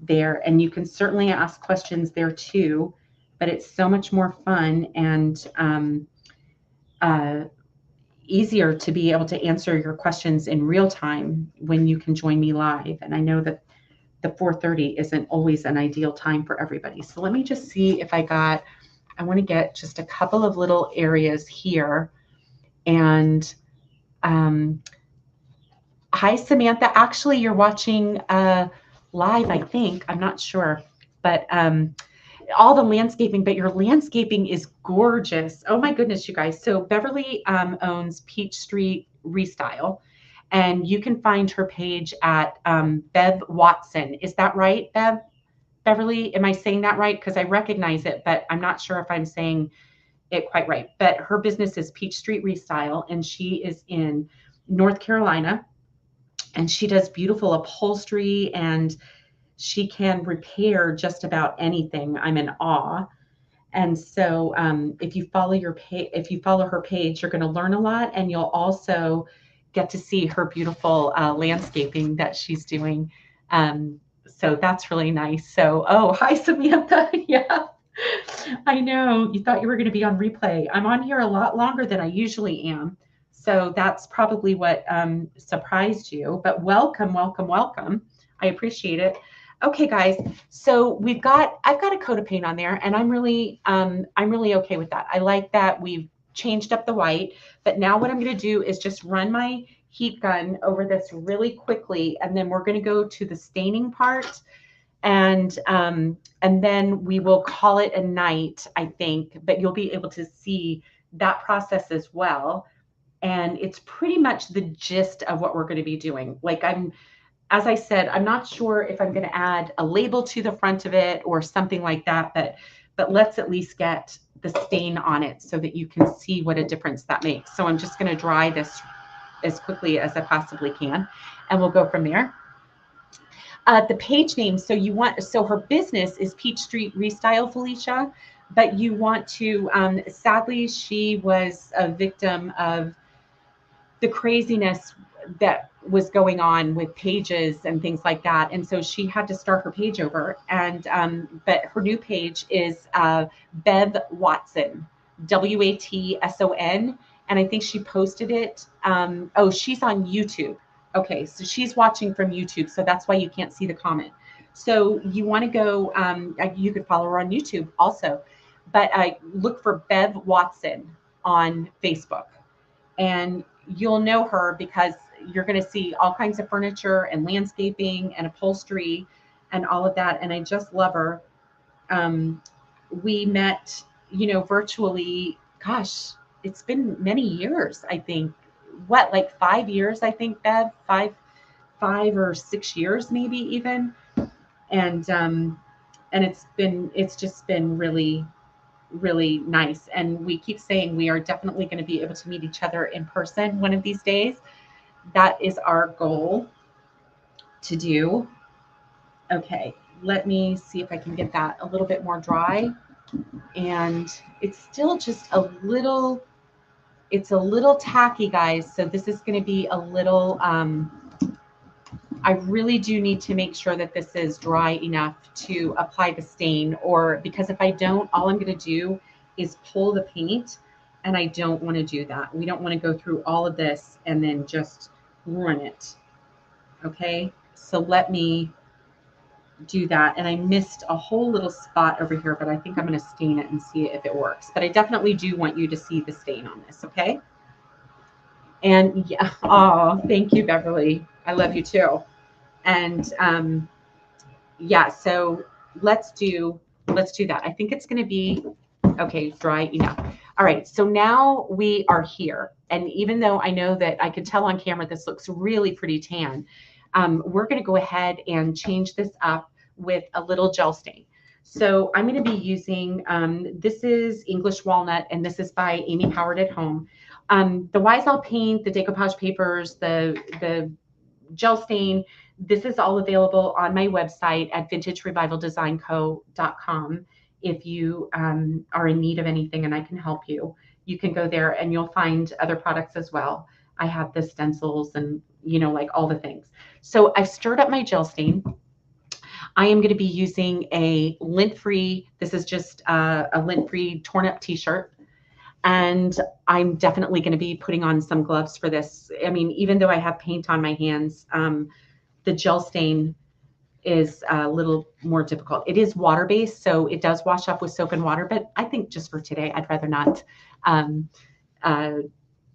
there. And you can certainly ask questions there too, but it's so much more fun and easier to be able to answer your questions in real time when you can join me live. And I know that the 4:30 isn't always an ideal time for everybody. So let me just see if I want to get just a couple of little areas here. And hi, Samantha. Actually, you're watching live, I think. I'm not sure. But all the landscaping, but your landscaping is gorgeous. Oh my goodness, you guys. So Beverly owns Peach Street Restyle, and you can find her page at Bev Watson. Is that right, Beverly? Am I saying that right? Because I recognize it, but I'm not sure if I'm saying it quite right. But her business is Peach Street Restyle, and she is in North Carolina, and she does beautiful upholstery, and she can repair just about anything. I'm in awe. And so if you follow her page, you're going to learn a lot, and you'll also get to see her beautiful landscaping that she's doing. So that's really nice. So, oh, hi, Samantha. Yeah, I know. You thought you were going to be on replay. I'm on here a lot longer than I usually am. So that's probably what surprised you. But welcome, welcome, welcome. I appreciate it. Okay, guys. So I've got a coat of paint on there, and I'm really okay with that. I like that we've changed up the white, but now what I'm going to do is just run my heat gun over this really quickly, and then we're going to go to the staining part, and then we will call it a night, I think. But you'll be able to see that process as well, and it's pretty much the gist of what we're going to be doing. Like as I said, I'm not sure if I'm going to add a label to the front of it or something like that, but let's at least get the stain on it so that you can see what a difference that makes. So I'm just going to dry this as quickly as I possibly can, and we'll go from there. The page name, so her business is Peach Street Restyle, Felicia, but you want to, sadly, she was a victim of the craziness that was going on with pages and things like that. And so she had to start her page over. And but her new page is Bev Watson, Watson. And I think she posted it. Oh, she's on YouTube. Okay, so she's watching from YouTube. So that's why you can't see the comment. So you want to go, you could follow her on YouTube also. But look for Bev Watson on Facebook. And you'll know her because you're going to see all kinds of furniture and landscaping and upholstery and all of that. And I just love her. We met, virtually. Gosh, it's been many years. I think what, like 5 years? I think, Bev, 5 or 6 years, maybe even. And it's just been really, really nice. And we keep saying we are definitely going to be able to meet each other in person one of these days. That is our goal to do. Okay, let me see if I can get that a little bit more dry. And it's still just it's a little tacky, guys. So this is going to be a little, I really do need to make sure that this is dry enough to apply the stain, or because if I don't, all I'm going to do is pull the paint, and I don't want to do that. We don't want to go through all of this and then just ruin it. Okay, so let me do that. And I missed a whole little spot over here, but I think I'm going to stain it and see if it works. But I definitely do want you to see the stain on this, okay? And yeah, oh, thank you, Beverly. I love you too. And yeah, so let's do that. I think it's going to be okay, dry enough. All right, so now we are here. And even though I know that I could tell on camera this looks really pretty tan, we're going to go ahead and change this up with a little gel stain. So I'm going to be using, this is English Walnut, and this is by Amy Powered at Home. The Roycycled paint, the decoupage papers, the gel stain, this is all available on my website at vintagerevivaldesignco.com. If you are in need of anything and I can help you, you can go there and you'll find other products as well. I have the stencils and, like all the things. So I've stirred up my gel stain. I am going to be using a lint-free, this is just a lint-free torn up t-shirt. And I'm definitely going to be putting on some gloves for this. I mean, even though I have paint on my hands, the gel stain is a little more difficult. It is water-based, so it does wash up with soap and water, but I think just for today, I'd rather not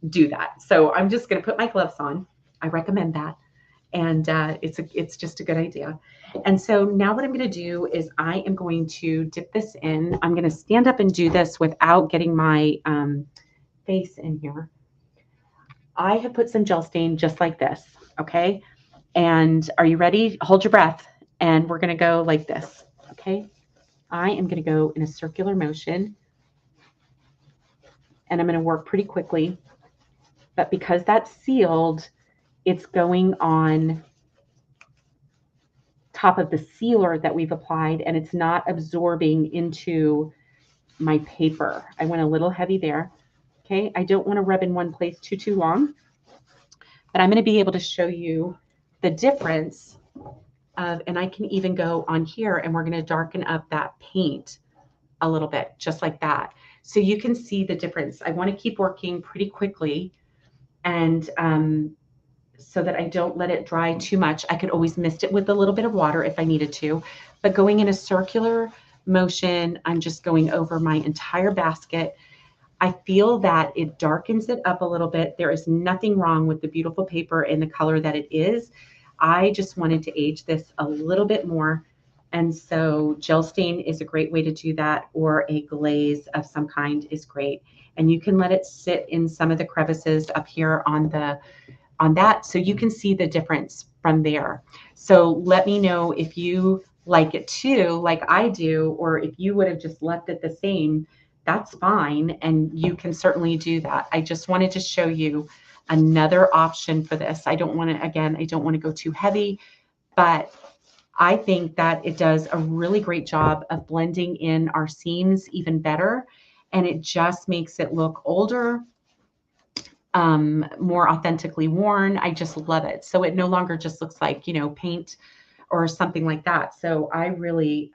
do that. So I'm just going to put my gloves on. I recommend that. And it's just a good idea. And so now what I'm going to do is I am going to dip this in. I'm going to stand up and do this without getting my face in here. I have put some gel stain just like this, okay? And are you ready? Hold your breath. And we're going to go like this, okay? I am going to go in a circular motion. And I'm going to work pretty quickly. But because that's sealed, it's going on top of the sealer that we've applied, and it's not absorbing into my paper. I went a little heavy there. Okay, I don't want to rub in one place too long, but I'm going to be able to show you the difference of, and I can even go on here and we're going to darken up that paint a little bit, just like that. So you can see the difference. I want to keep working pretty quickly, and so that I don't let it dry too much. I could always mist it with a little bit of water if I needed to, but going in a circular motion, I'm just going over my entire basket. I feel that it darkens it up a little bit. There is nothing wrong with the beautiful paper and the color that it is. I just wanted to age this a little bit more. And so gel stain is a great way to do that, or a glaze of some kind is great. And you can let it sit in some of the crevices up here on that, so you can see the difference from there. So let me know if you like it too, like I do, or if you would have just left it the same, that's fine. And you can certainly do that. I just wanted to show you another option for this. I don't want to go too heavy, but I think that it does a really great job of blending in our seams even better. And it just makes it look older, more authentically worn. I just love it. So it no longer just looks like, paint or something like that. So I really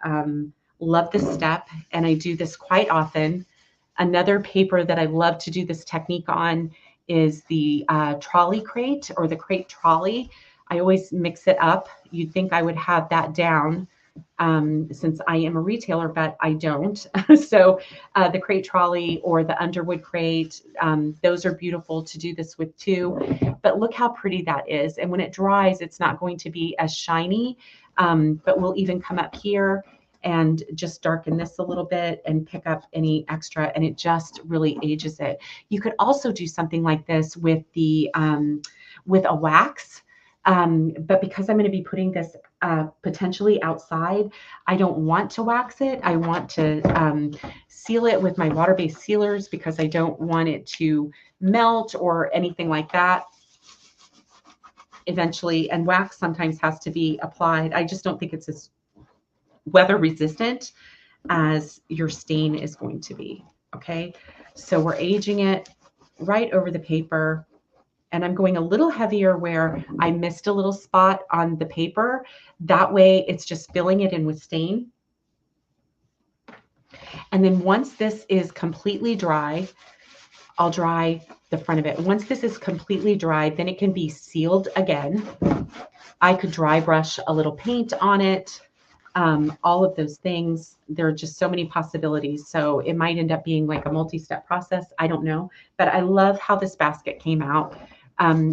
love this step, and I do this quite often. Another paper that I love to do this technique on is the trolley crate, or the crate trolley. I always mix it up. You'd think I would have that down, since I am a retailer, but I don't. So the crate trolley or the Underwood crate, those are beautiful to do this with too. But look how pretty that is. And when it dries, it's not going to be as shiny, but we'll even come up here and just darken this a little bit and pick up any extra, and it just really ages it. You could also do something like this with the with a wax, but because I'm going to be putting this potentially outside, I don't want to wax it. I want to seal it with my water-based sealers because I don't want it to melt or anything like that eventually. And wax sometimes has to be applied. I just don't think it's as weather resistant as your stain is going to be. Okay, so we're aging it right over the paper, and I'm going a little heavier where I missed a little spot on the paper. That way it's just filling it in with stain. And then once this is completely dry, I'll dry the front of it. Once this is completely dry, then it can be sealed again. I could dry brush a little paint on it. All of those things. There are just so many possibilities. So it might end up being like a multi-step process. I don't know. But I love how this basket came out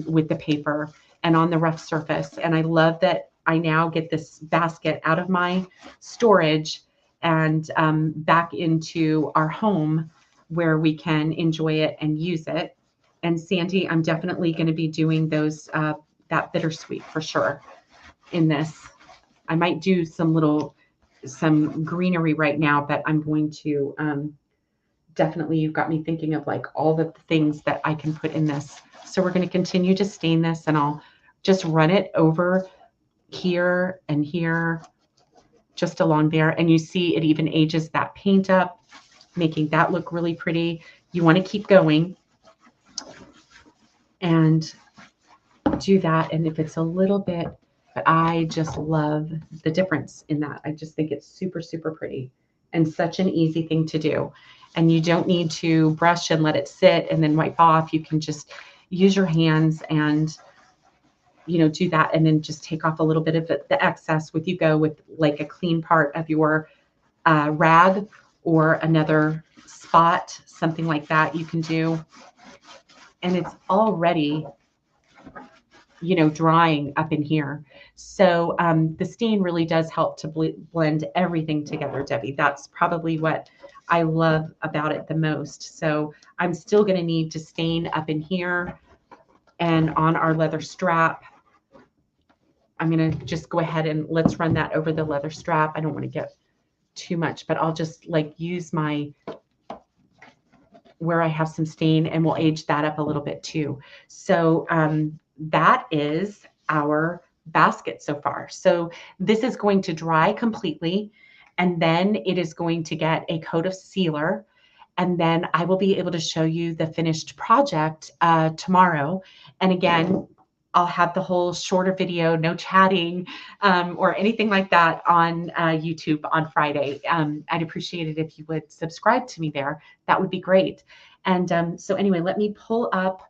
with the paper and on the rough surface. And I love that I now get this basket out of my storage and back into our home where we can enjoy it and use it. And Sandy, I'm definitely going to be doing those, that bittersweet for sure in this. I might do some greenery right now, but I'm going to definitely, you've got me thinking of like all the things that I can put in this. So we're going to continue to stain this, and I'll just run it over here and here, just along there. And you see it even ages that paint up, making that look really pretty. You want to keep going and do that. And if it's a little bit, but I just love the difference in that. I just think it's super, super pretty and such an easy thing to do. And you don't need to brush and let it sit and then wipe off. You can just use your hands and, you know, do that, and then just take off a little bit of the excess with you go with like a clean part of your rag or another spot, something like that you can do. And it's already, you know, drying up in here. So the stain really does help to blend everything together, Debbie. That's probably what I love about it the most. So I'm still going to need to stain up in here and on our leather strap. I'm going to just go ahead and let's run that over the leather strap. I don't want to get too much, but I'll just like use my, where I have some stain, and we'll age that up a little bit too. So that is our basket so far. So this is going to dry completely, and then it is going to get a coat of sealer. And then I will be able to show you the finished project tomorrow. And again, I'll have the whole shorter video, no chatting or anything like that on YouTube on Friday. I'd appreciate it if you would subscribe to me there. That would be great. And so anyway, let me pull up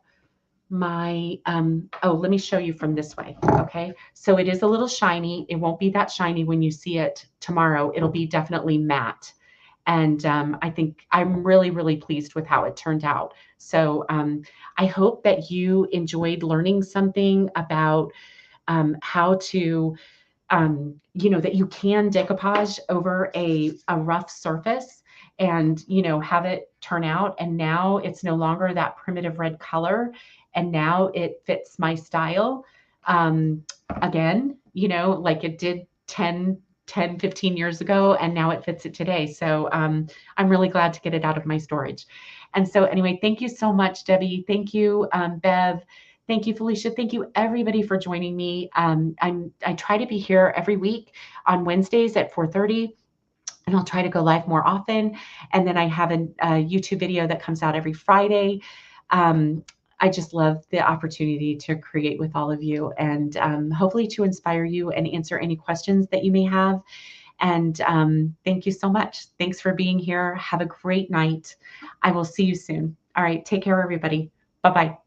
my, let me show you from this way. Okay. So it is a little shiny. It won't be that shiny when you see it tomorrow. It'll be definitely matte. And I think I'm really, really pleased with how it turned out. So I hope that you enjoyed learning something about how to, you know, that you can decoupage over a rough surface and, you know, have it turn out. And now it's no longer that primitive red color. And now it fits my style again, you know, like it did 10, 15 years ago, and now it fits it today. So I'm really glad to get it out of my storage. And so anyway, thank you so much, Debbie. Thank you, Bev. Thank you, Felicia. Thank you, everybody, for joining me. I try to be here every week on Wednesdays at 4:30. And I'll try to go live more often. And then I have a YouTube video that comes out every Friday. I just love the opportunity to create with all of you, and hopefully to inspire you and answer any questions that you may have. And thank you so much. Thanks for being here. Have a great night. I will see you soon. All right. Take care, everybody. Bye-bye.